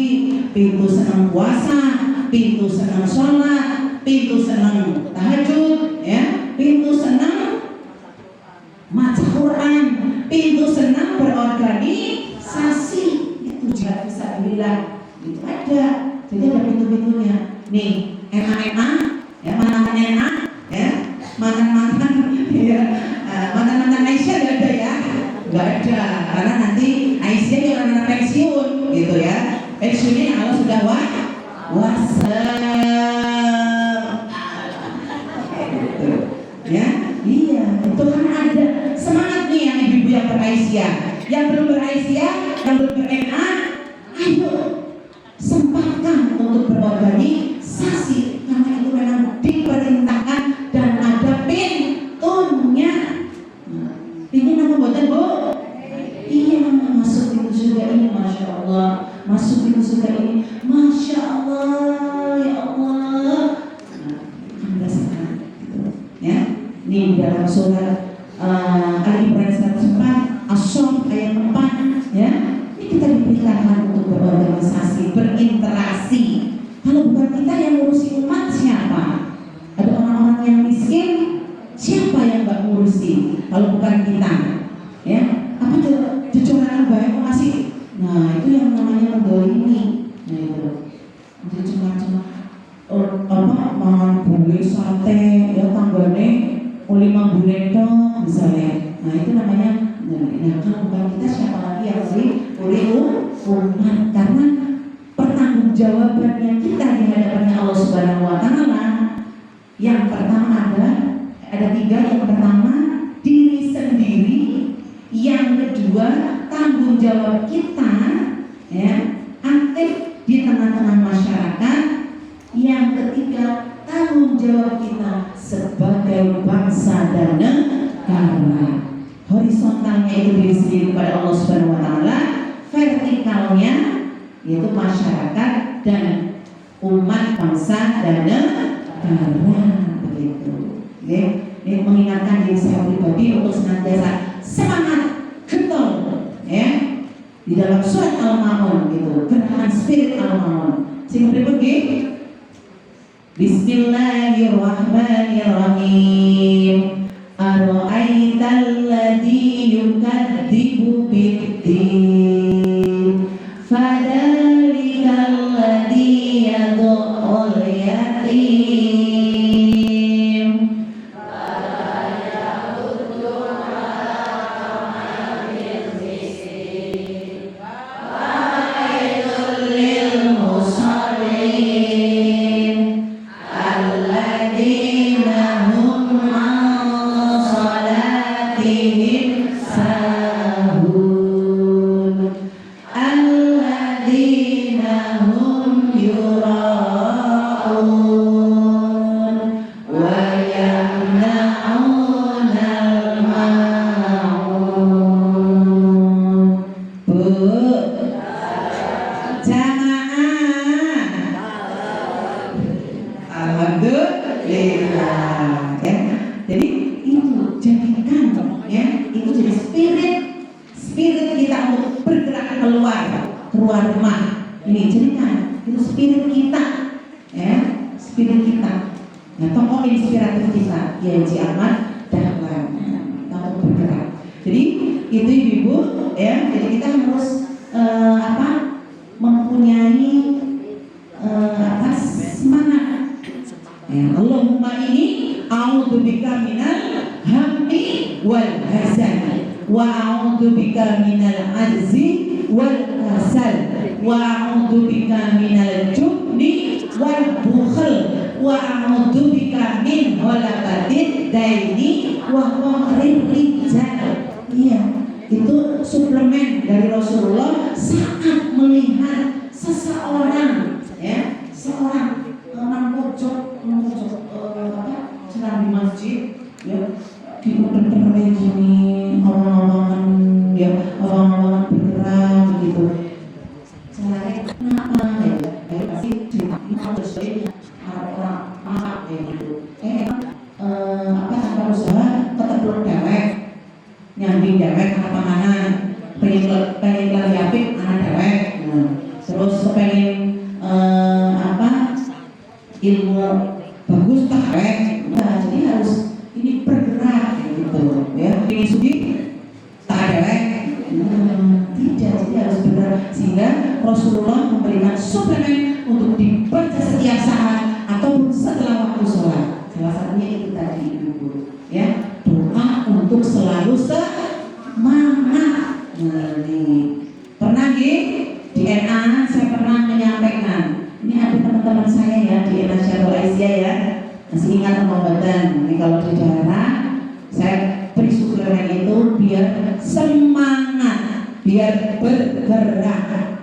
pintu senang puasa, pintu senang sholat, pintu senang tahajud ya, pintu senang baca Quran, pintu senang berorganisasi. Itu jihad fisabilillah itu ada. Jadi ada pintu-pintunya nih. Enak-enak ya, mantan enak ya, mantan ya, mantan Aisyah gak ada ya, gak ada, karena nanti Aisyah ya orang pensiun gitu ya, pensiunnya Allah sudah ya, iya itu kan ada semangat nih yang ibu-ibu yang beraisyah, yang belum beraisyah, yang belum berenak, ayo sempatkan untuk berorganisasi, karena itu memang diperintahkan dan ada pintunya. Ini nama buatan Bu? Iya, masuk pintu surga ini, masya Allah, masuk pintu surga ini, masya Allah, ya Allah. Anda sekarang, ya. Ini dalam surat Al-Imran 104 As-Saff ayat 4 ya. Ini kita diperintahkan untuk berorganisasi, berinteraksi. Kalau bukan kita yang ngurusi umat, siapa? Ada orang-orang yang miskin, siapa yang gak ngurusi? Kalau bukan kita ya. Apa cucuran baik masih? Nah itu yang namanya mendolimi. Nah itu jadi cuma mangan bule sate ya, tanggane lima buneta misalnya. Nah itu namanya, nah kalau bukan kita, siapa lagi yang oleh umat? Karena pertanggungjawabannya kita di hadapannya Allah Subhanahu Wa Taala. Yang pertama ada tiga. Yang pertama diri sendiri, yang kedua tanggung jawab kita ya, aktif di tengah-tengah masyarakat, yang ketiga tanggung jawab kita sebagai bangsa dan negara. Horizontalnya itu diri sendiri kepada Allah Subhanahu Wa Taala, vertikalnya yaitu masyarakat dan umat, bangsa dan negara. Begitu. Oke. Ini mengingatkan diri saya pribadi untuk senantiasa semangat, getol ya, di dalam surat Al-Maun gitu, gerakan spirit Al-Maun. Sing pribadi Bismillahirrahmanirrahim. Ara'aital ladzi yukadzibu biddin, fadzalikal ladzi yad'ul yatim, fala yahuddu 'ala ta'amil miskin, wailul lil musallin alladzina Yaji Ahmad Dahlan. Kita untuk bergerak. Jadi itu ibu-ibu ya. Jadi kita harus mempunyai semangat. Ya, Allahumma ini a'udzubika minal hammi wal hazan wa a'udzubika minal ajzi wal kasal wa a'udzubika minal jubni wal bukhl wa a'udzubika min ghalabatid daini wa qahrir rijal. Iya, itu suplemen dari Rasulullah saat melihat seseorang ya, seorang pojok ceramah di masjid ya, diputer-puter gini, orang-orangan ya, orang-orangan bergerak gitu. Caranya kenapa ya? Pasti harus orang masak ya gitu. Tanpa usaha keteplok dewek, nyambi dewek apa mana, pengen apik anak dewek, terus pengen ilmu bagus tak nah, jadi harus ini bergerak gitu ya. Ini sugi tak ada tidak, jadi harus bergerak sehingga Rasulullah memberikan suplemen untuk dibaca setiap saat ataupun setelah waktu sholat. Salah satunya itu tadi ibu ya, doa untuk selalu semangat. Pernah di NA saya pernah menyampaikan, ini ada teman-teman saya ya di NA Syarul Aisyah ya, masih ingat pengobatan. Ini kalau di daerah saya beri suplemen itu biar semangat, biar bergerak.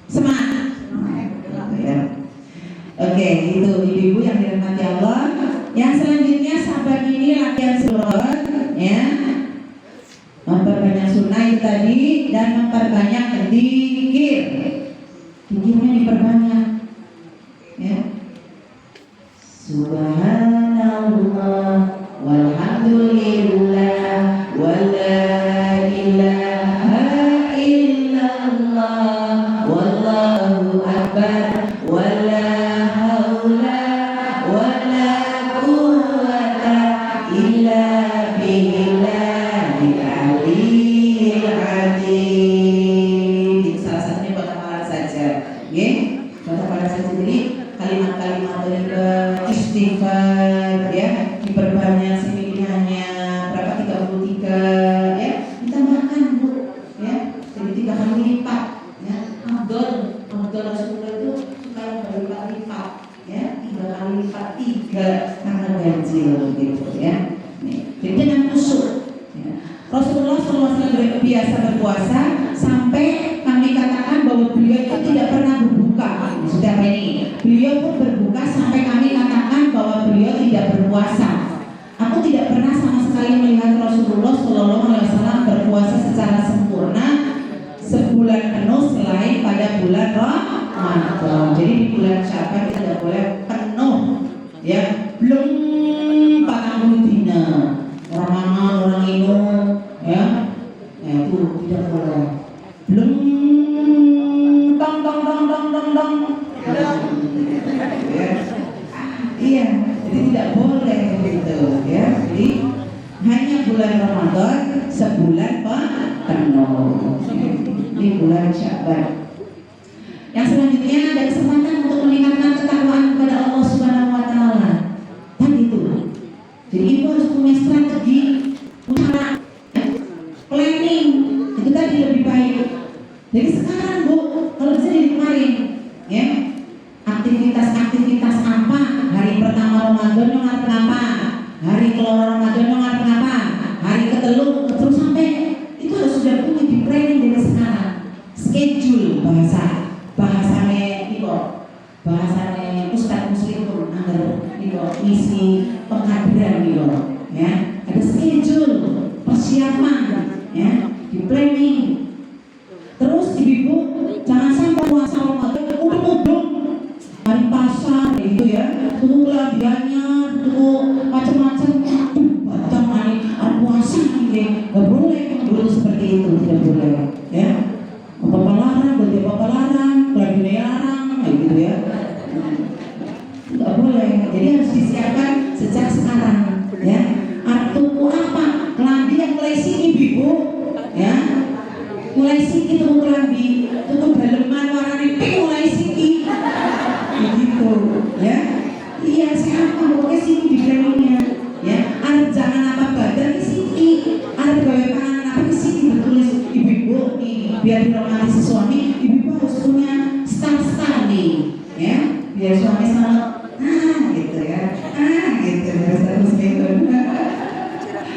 Semangat ya. Oke, itu ibu-ibu yang dirahmati Allah. Yang selanjutnya sahabat ini latihan surat ya, memperbanyak sunnah itu tadi dan memperbanyak dzikir. Dzikirnya diperbanyak ya. Subhanallah walhamdulillah wala ilaha illallah wallahu akbar wala haula wala quwwata illa billahil aliyyil azim. Itu salah satunya buat amalan saja ya, buat amalan saja. Jadi kalimat-kalimat dari istighfar ya diperbanyak seminggunya berapa, 33 ya, ditambahkan bu ya, jadi 3 kali lipat ya. Abdul Rasulullah itu suka yang berlipat-lipat ya, 3 kali lipat, 3 karena ganjil gitu ya. Nih, jadi dengan khusyuk ya. Rasulullah SAW biasa berpuasa sampai kami katakan bahwa beliau itu tidak pernah berbuka. Maksudnya apa ini? Beliau pun berbuka sampai kami katakan bahwa beliau tidak berpuasa. Aku tidak pernah sama sekali melihat Rasulullah SAW berpuasa secara sempurna sebulan penuh selain pada bulan Ramadan. Jadi di bulan Syaban kita tidak boleh penuh ya, belum 40 dina orang mangan orang minum ya, itu tidak boleh. Belum tong ya. Iya, jadi tidak boleh gitu ya. Jadi hanya bulan Ramadan sebulan penuh. Ini bulan Syaban. Yang selanjutnya ada kesempatan untuk meningkatkan ketakwaan kepada Allah Subhanahu wa taala. Tadi itu. Jadi ibu harus punya strategi, usaha, planning. Itu tadi lebih baik. Jadi sekarang bu, kalau bisa dari kemarin ya, aktivitas apa hari pertama Ramadan yang ngarep apa, hari keloro Ramadan yang ngarep apa, hari ketelu terus sampai itu harus sudah punya di planning dari sekarang. Schedule bahasanya Ustadz Muslimun agar misi pengkaderan ya, ada schedule persiapan ya, di planning. Terus ibu jangan sampai puasa Ramadan udung hari pasar gitu ya, tuh kelabiannya, tuh macam-macam, baca hari puasa gitu, nggak boleh dulu seperti itu, tidak boleh ya. Apa larang, apa larang, kelabiannya larang, gitu ya, nggak boleh. Jadi harus disiapkan siki tuku klambi, tuku daleman warnane pink mulai siki. Begitu, ya. Iya, saya apa pokoknya siki di planningnya, ya. Arep jangan apa badan siki, arep gawe panganan apa siki ditulis ibu-ibu nih, biar diromantis suami, ibu-ibu harus punya star-star nih, ya. Biar suami selalu gitu ya, gitu harus gitu.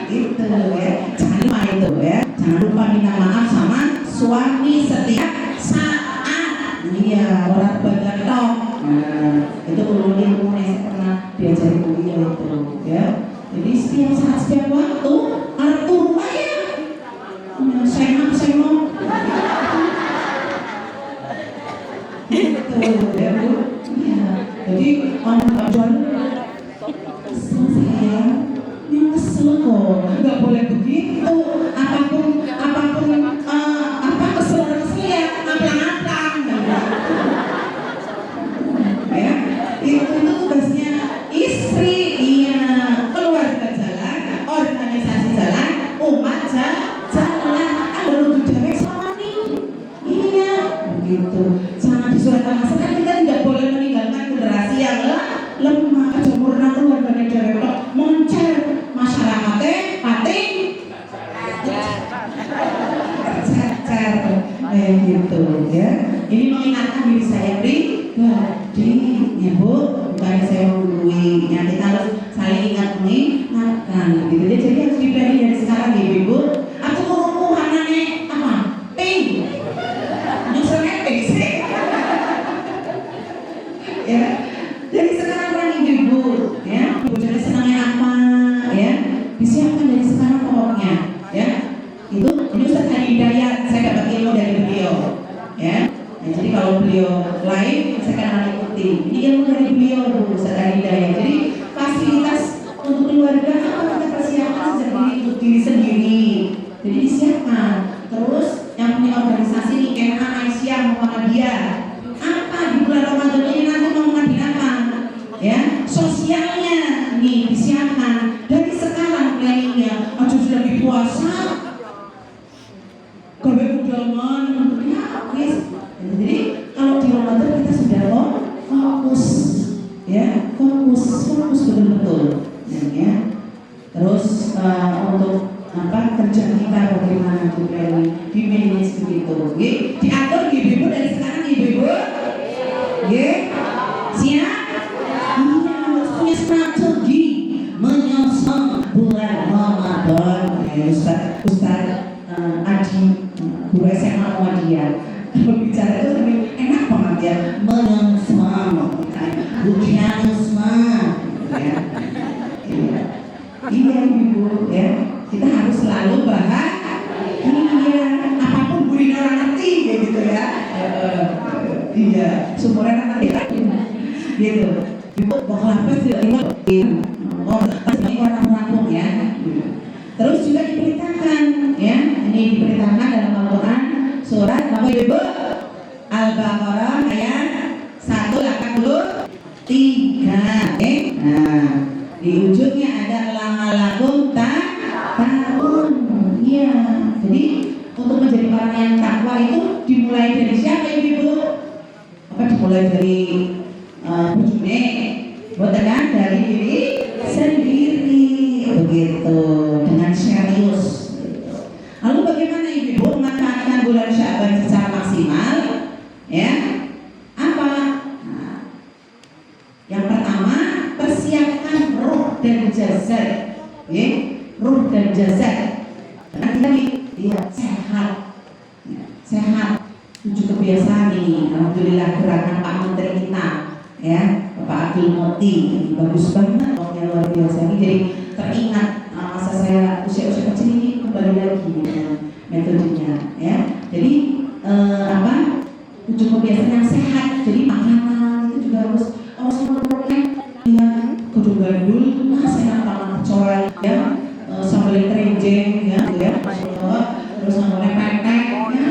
Itu ya, jangan lupa itu ya, jangan lupa minta maaf sama suami setiap saat. Iya, orang badan tok. Nah, itu ilmu yang saya pernah diajari beliau itu ya. Jadi setiap saat, setiap waktu harus turun aja. Saya mau. Itu ya Bu. Iya. Jadi orang jual saya yang kesel kok, nggak boleh begitu. Apapun apa kesel ya, aplang-aplang. Ya, itu tugasnya istri, iya, keluarga jalan, organisasi jalan, umat jalan. Ada untuk dewek sama nih, iya, begitu. Jangan disuruh masyarakat, kita tidak boleh meninggalkan generasi yang lemah, sempurna keluarganya dewek, moncer masyarakatnya, pating, cacar, gitu ya. Ini mengingatkan diri saya pribadi, ya Bu, bukan saya menggurui. Ya, kita harus saling mengingatkan, gitu. Jadi harus dipelajari dari sekarang, ya Ibu. Aku mau warnanya apa? Pink. Nyusunnya pink sih. Ya, jadi sekarang orang Ibu, ya, Ibu jadi senangnya apa, ya, disiapkan dari sekarang pokoknya, ya. Itu ini Ustaz Hidayat, saya dapat ilmu dari beliau, ya. Nah, jadi kalau beliau live, saya akan mengikuti. Ini ilmu dari beliau, Bu Ustaz Hidayat. Jadi fasilitas untuk keluarga apa kita persiapkan sendiri untuk diri sendiri. Jadi disiapkan. Terus yang punya organisasi nih, KMA Aisyah Muhammadiyah. Apa di bulan Ramadan ini nanti mau ngadain apa? Ya, sosialnya nih disiapkan dari sekarang planningnya. Aja sudah di puasa. Gawe undangan, ya, wis. Jadi kalau di Ramadan kita sudah fokus, ya, fokus betul-betul, ya. Terus untuk apa kerja kita bagaimana juga di manage begitu, diatur ibu-ibu dari sekarang ibu-ibu, siap? Iya, harus punya strategi menyongsong bulan Ramadan, ya, Ustaz Aji, guru SMA Muhammadiyah. Kalau bicara itu tapi enak banget ya, menyongsong, bukan ya. Iya Ibu, ya. Kita harus selalu bahagia. Apapun gurin orang ngerti, gitu ya. Iya, sumbernya nanti gitu. Ibu bakal apa sih? Oh, pasti orang melakukan ya. Terus juga diperintahkan, ya. Ini diperintahkan dalam Al-Quran surat apa Ibu? Al-Baqarah ayat 183. Nah, di ujungnya ada la'allakum tattaqun. Iya. Jadi untuk menjadi orang yang takwa itu dimulai dari siapa Ibu? Apa dimulai dari bujune? Bukan kan dari diri sendiri, begitu, dengan serius. Lalu bagaimana Ibu memanfaatkan bulan Sya'ban secara maksimal? Ya, apa? Nah, yang pertama persiapkan ruh dan jasad, ya, ruh dan jasad. Karena kita nih, ya, sehat, 7 kebiasaan ini. Alhamdulillah gerakan Pak Menteri kita, ya, Bapak Abdul Moti, bagus banget, orangnya luar biasa. Ini jadi teringat masa saya usia kecil ini kembali lagi dengan metodenya, ya. Jadi 7 kebiasaan yang sehat. Jadi makanan itu juga harus ya, kudu gandul, sehat pangan pecel, ya, sambal terenjeng, ya, terus sambal pepek, ya,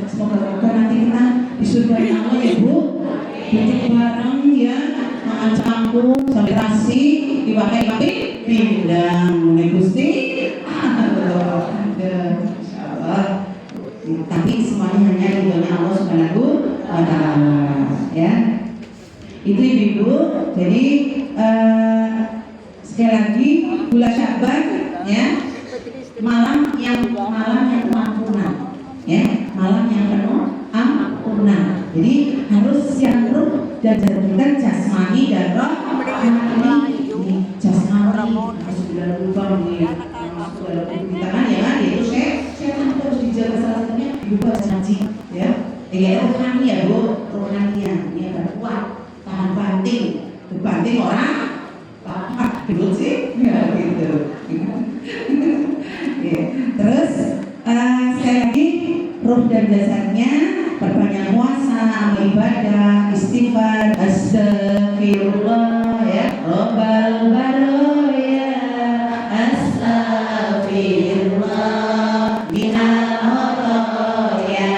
semoga nanti kita di surga yang Allah ya Bu, duduk bareng, ya, makan campur, sambil nasi, dipakai pindang, Gusti, insyaallah. Tapi semuanya hanya ridhonya Allah Subhanahu wa Ta'ala, ya. Itu ibu-ibu. Jadi sekali lagi bulan Sya'ban, ya, malam yang ampunan, ya, malam yang penuh ampunan. Jadi harus siang ruh dan jadikan jasmani dan roh. Ini jasmani harus dilakukan di tangan, ya kan? Yaitu setan harus dijaga, salah satunya ibu janji, ya. Rohani ya bu, rohaninya ini akan kuat, tahan banting orang apa gitu sih, ya gitu. Ya. Terus sekali lagi ruh dan jasadnya perbanyak puasa, amal ibadah, istighfar, astagfirullah, ya, robbal baroya, astagfirullah minal khotoya.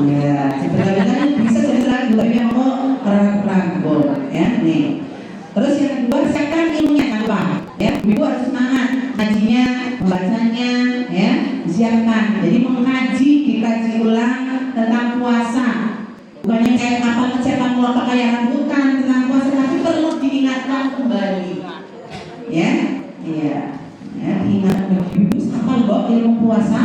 Ya, sebenarnya bisa jadi lagu yang mau perang, ya nih. Terus yang kedua, siapkan ilmunya tanpa, ya. Ibu harus semangat ngajinya, membacanya, ya, siapkan. Jadi mengkaji, dikaji ulang tentang puasa. Bukannya kayak kapal ngecetak mula kekayaan, bukan tentang puasa, tapi perlu diingatkan kembali, ya, iya, ya, diingatkan. Ibu hafal kok ilmu puasa,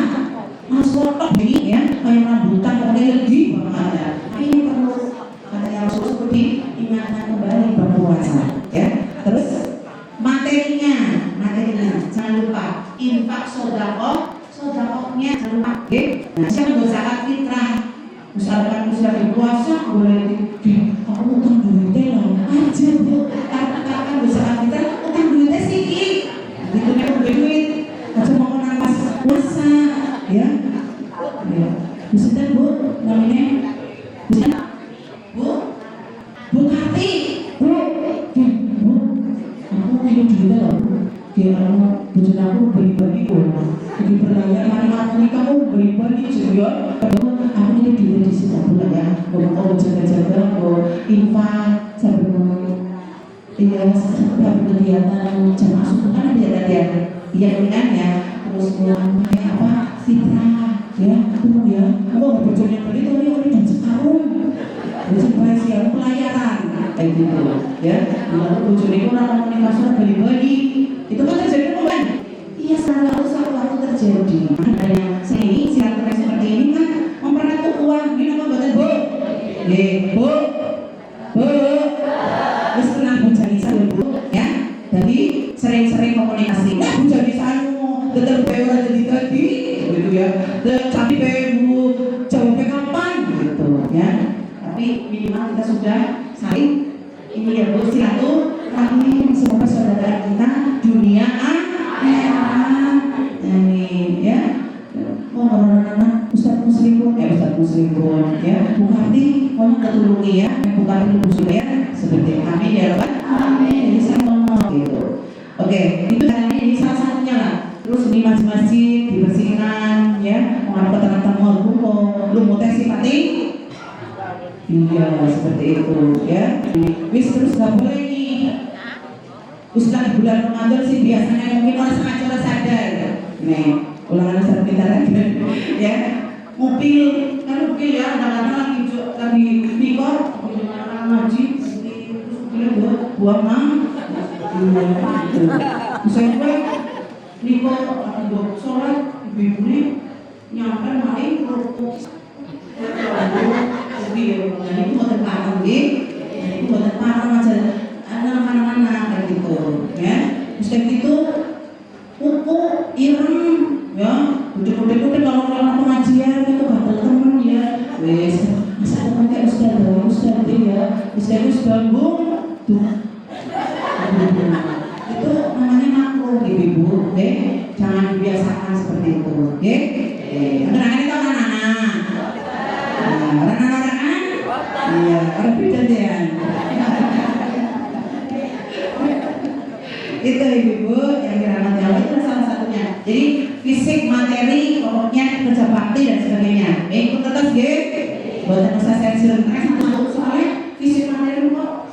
harus kotor ini, ya, kayak rambutan, kayak lebih banget. Ini perlu katanya Rasul seperti ingatkan kembali berpuasa, ya. Terus materinya jangan lupa infak sodakohnya jangan lupa, oke. Nah, siapa yang zakat fitrah, misalkan sudah berpuasa boleh aku utang duitnya lah aja bu, karena zakat fitrah utang duitnya sedikit, gitu kan duit aja mau nafas puasa, ya. Bisa kan bu, namanya bisa bu Karti, bu, aku punya duitnya loh. Dia kalau bujuk aku beli-beli kok, jadi berlayar hari kamu beli-beli juga. Aku ini duitnya di sini pula, ya. Mau jaga-jaga, mau infak, sambil iya sampai kegiatan jamaah subuh kan ada ya, iya kan ya. Terus kayak apa fitrah, ya, tunggu ya. Aku nggak bojolnya beli tapi ini dan sekarung. Supaya siang pelayaran kayak gitu, ya. Lalu bojolnya itu orang komunikasi beli-beli. Itu kan terjadi kan? Iya, selalu terjadi. Makanya sini silaturahmi seperti ini kan memperhatikan uang. Ini nama badan bu, bu, terus kenal bu Janisa bu, ya. Jadi sering-sering komunikasi. Nah, bu Janisa tetap bewa tadi, gitu ya. Tapi bu jawabnya kapan, gitu, ya. Tapi minimal kita sudah saling ini ya bu, silaturahmi. Semoga saudara kita dunia akhirat ini, ya. Ustadz Muslimun, ya. Bu Karti mohon ketulungi, ya. Bu Karti sudah, ya, seperti kami, ya Pak. Amin. Jadi saya ngomong gitu. Oke, itu caranya ini salah satunya lah. Terus di masjid dibersihkan, ya. Menghadap keterangan tamu lu mau tes sifati. Iya, seperti itu, ya. Wis terus nggak boleh nih. Ustaz bulan Ramadan sih biasanya mungkin orang sengaja sadar, nih ulangan saat kita lagi, ya. Mobil kan mobil, ya, kadang-kadang lagi nikor, orang ngaji, terus mobilnya buang nang, misalnya gue nikor lagi bawa sholat, ibu ini nyampe maling kerupuk. Jadi itu buatan parang, itu buatan parang aja, anak-anak kayak gitu, ya. Terus itu kuku, ireng, ya. Udah kalau pengajian itu bakal temen, ya. Wes, masa aku pakai ustad ya, ustad gabung, tuh. Itu namanya makruh, ibu, oke. Jangan dibiasakan seperti itu, oke. Anak-anak itu anak-anak. Orang-orang, iya, orang pencarian. Itu ibu yang dirahmati Allah, itu salah satunya. Jadi fisik, materi, pokoknya kerja bakti dan sebagainya. Ikut terus, buatan usaha sensitif. Soalnya fisik materi kok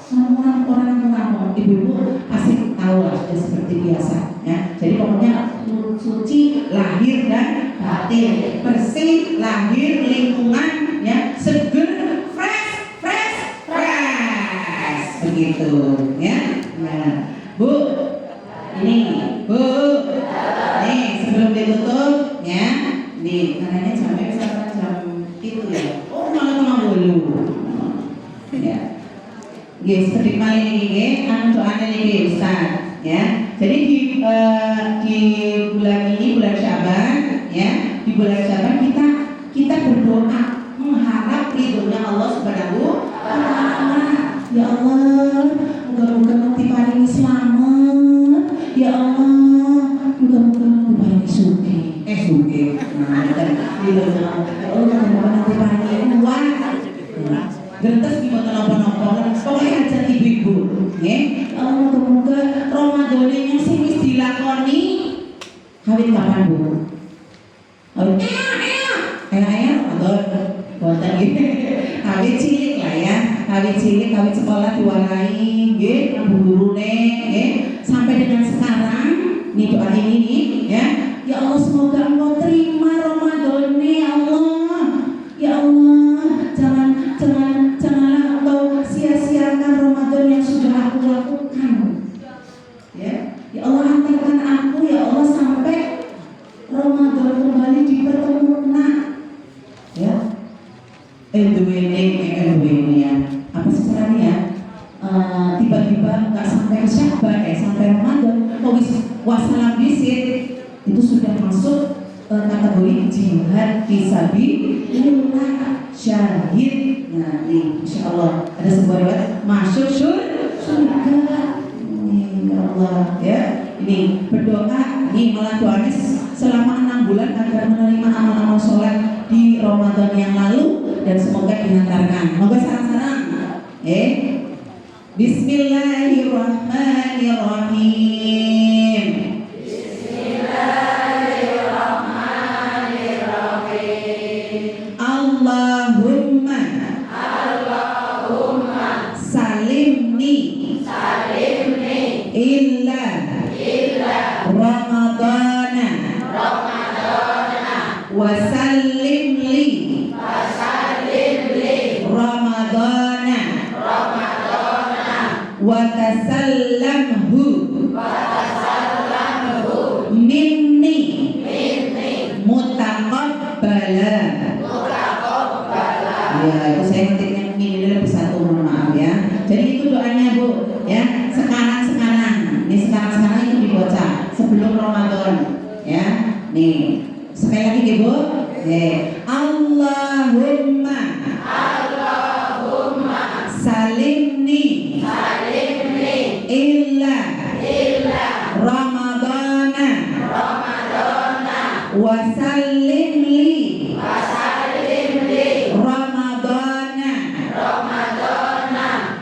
orang ibu pasti tahu lah, sudah seperti biasa, ya. Jadi pokoknya suci lahir dan batin, bersih lahir lingkungan, ya, seger, fresh, begitu, ya. Nah, Bu, ini Bu, nih sebelum ditutup, ya, nih katanya jamnya misalkan jam itu ya, oh malah tengah bolu, ya. Yes, seperti kali ini, anu doanya nih Ustaz, ya. Jadi di bulan ini, bulan Syaban, ya, di bulan Syaban kita berdoa mengharap ridhonya Allah Subhanahu wa Ta'ala. Ya Allah, moga-moga nanti paling selamat. Ya Allah, moga-moga nanti paling suki. Nah, dan ridhonya Allah. Ya Allah, moga-moga nanti paling uang. Gentes gimana nopo-nopo, pokoknya aja ibu-ibu, ya. Moga-moga Ramadan yang sing wis dilakoni kawit kapan Bu? Kawit Ramadan, boten gitu. Kawit cilik lah ya, kawit sekolah diwarai, nggih, gurune, nggih, sampai dengan sekarang. Nih doa ini nih, ya. Ya Allah, semoga Engkau terima Ramadan-nya, ya Allah. Ya Allah, janganlah Engkau sia-siakan Ramadan yang sudah aku lakukan. Ya Allah, antarkan aku ya Allah sampai Ramadan kembali dipertemukan. Ya. Ini ya. Apa sekarang ya? Tiba-tiba nggak sampai Syaban, sampai Ramadan, wassalam visit itu sudah masuk kategori jihad fisabilillah, syahid. Nah, insya Allah ada sebuah riwayat masuk surga. Ya Allah, ya. Ini berdoa, ini malah doanya selama 6 bulan agar menerima amal-amal sholat di Ramadan yang lalu dan semoga dihantarkan. Moga sarang-sarang. Bismillahirrahmanirrahim. Allahumma salimni illa Ramadana wa sallim li Ramadana wa tasallamhu minni mutaqabbala. Ya, itu saya ngetiknya ini dulu bisa mohon maaf ya. Jadi itu doanya Bu, ya. Sekarang ini sekarang itu dibaca sebelum Ramadan, ya. Nih, sekali lagi Bu. Allahumma salimni illa Ramadana wa sallim li Ramadana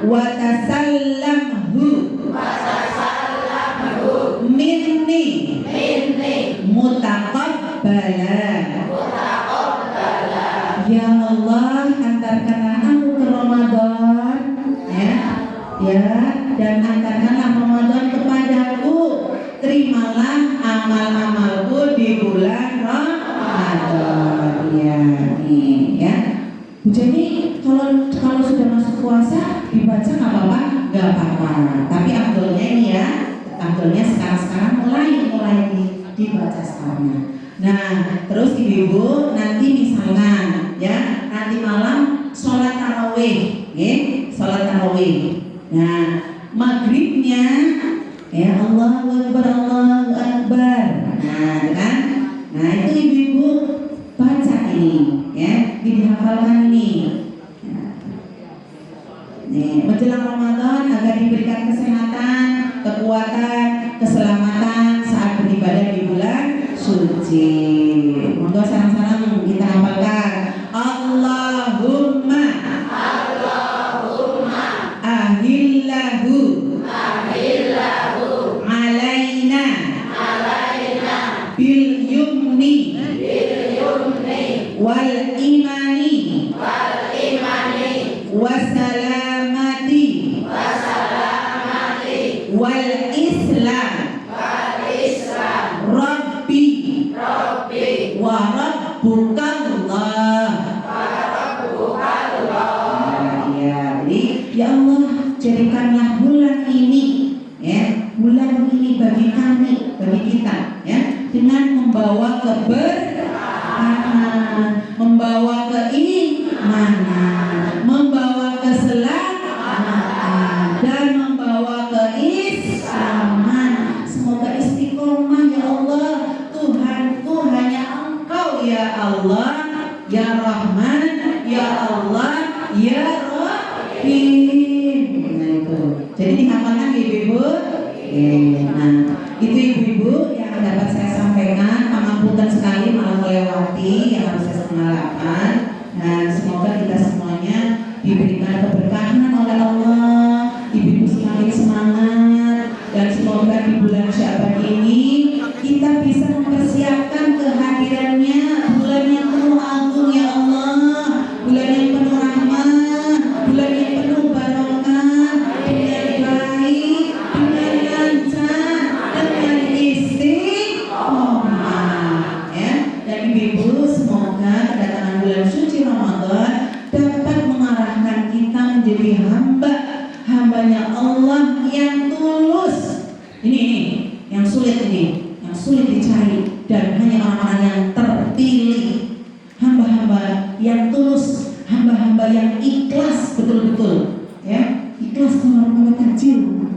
wa tasallamhu minni mutaqabbala. Ya Allah, antarkanlah aku ke Ramadan, ya, dan antarkanlah Ramadan kepadaku. Terimalah amal-amalku di bulan Ramadan. Ya, nih, ya. Jadi kalau sudah masuk puasa dibaca nggak apa-apa, Tapi afdolnya ini ya, sekarang mulai dibaca sekarang. Nah, terus ibu nanti misalkan ya, nanti malam sholat tarawih, sholat tarawih. Nah, maghribnya ya Allahu Akbar. Nah, kan? Nah, itu ibu-ibu baca ini, ya, dihafalkan ini. Nih, menjelang Ramadan agar diberikan kesehatan, kekuatan, keselamatan saat beribadah di bulan suci. Monggo sareng-sareng kita hafalkan. Allahumma ahillahu alaina bil yumni wal imani wasalamati wal islam Rabbi jadikanlah bulan ini, ya, bulan ini bagi kami, bagi kita, ya, dengan membawa keberkahan, membawa keimanan, membawa keselamatan, dan membawa keislaman. Semoga istiqomah ya Allah. Tuhanku hanya Engkau ya Allah, ya Rahman, ya Allah, ya Rahim. Nah itu. Jadi dihafalkan ibu-ibu. Nah itu ibu-ibu yang dapat saya sampaikan. Pangapunten sekali malah melewati yang harus saya setengah 8. Dan semoga kita semuanya diberikan keberkahan oleh Allah. Ibu-ibu semakin semangat, dan semoga di bulan Syaban ini kita bisa mempersiapkan kehadirannya, bulan yang penuh agung ya Allah, bulan yang penuh rahmat, bulan yang penuh barokah, dengan baik, dengan lancar, dengan istiqomah, ya. Dan ibu-ibu, semoga kedatangan bulan suci Ramadan dapat mengarahkan kita menjadi hambanya Allah yang tulus. Ini yang sulit ini, yang sulit dicari, dan hanya orang-orang yang terpilih, hamba-hamba yang tulus, hamba-hamba yang ikhlas betul-betul, ya, ikhlas mengeluarkan takjil,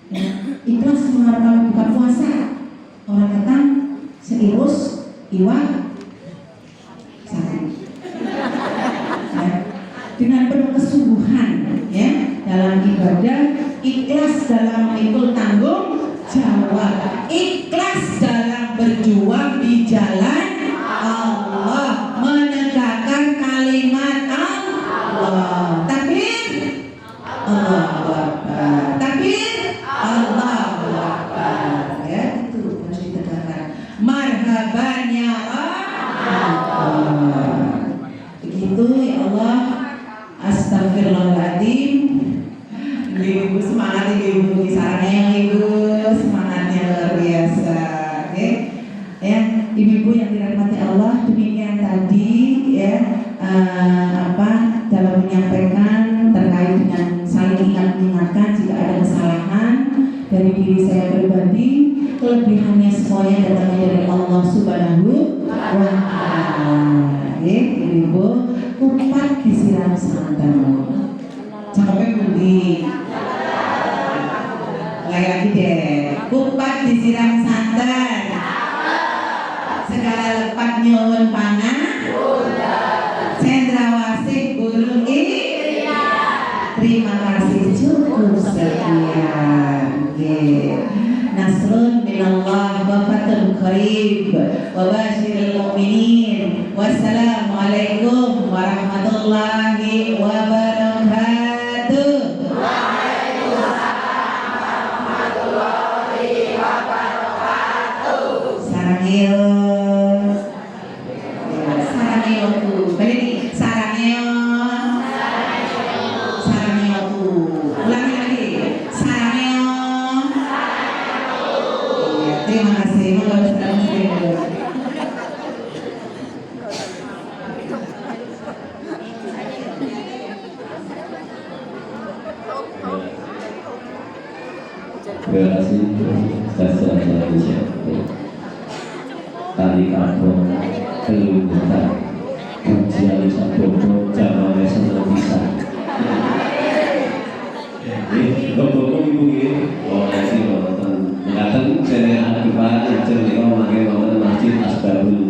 ya, ikhlas mengeluarkan buka puasa. Orang datang seirus iwak satu, ya, dengan penuh kesungguhan, ya, dalam ibadah, ikhlas dalam memikul tanggung jawab, ikhlas dalam berjuang di jalan Allah, menegakkan kalimat Allah. Takbir, Allahu Akbar. Takbir, Allahu Akbar. Ya, itu harus ditegakkan. Marhaban ya Allah. Begitu ya Allah. Astagfirullahaladzim. Ibu semangat ibu di sana yang ibu semangatnya luar biasa, oke? Ya, ibu-ibu yang dirahmati Allah, demikian tadi ya dalam menyampaikan terkait dengan saling mengingatkan jika ada kesalahan dari diri saya pribadi, kelebihannya semuanya datangnya dari Allah Subhanahu wa Ta'ala. Oke, ibu-ibu, kupat disiram santan. Cakepnya budi. Lagi deh, kupat disiram santan, segala lepat nyuwun panah, cendrawasih burung terima kasih cukup sekian. Nasrun minallah wa fathun qarib wa basyiril mu'minin. Wassalamualaikum warahmatullahi wabarakatuh. Sarangeo, sarangeo tuh, balik nih, sarangeo tuh, ulangi lagi, sarangeo. Iya, terima kasih, moga berhasil. Terima kasih Ustaz Indonesia. Tali kampung keluhutan ujian sabodo jamane seneng bisa. Ngomong ibu ini, kasih wonten ngaten jenengan akibat jenengan mangke wonten Masjid Asbabul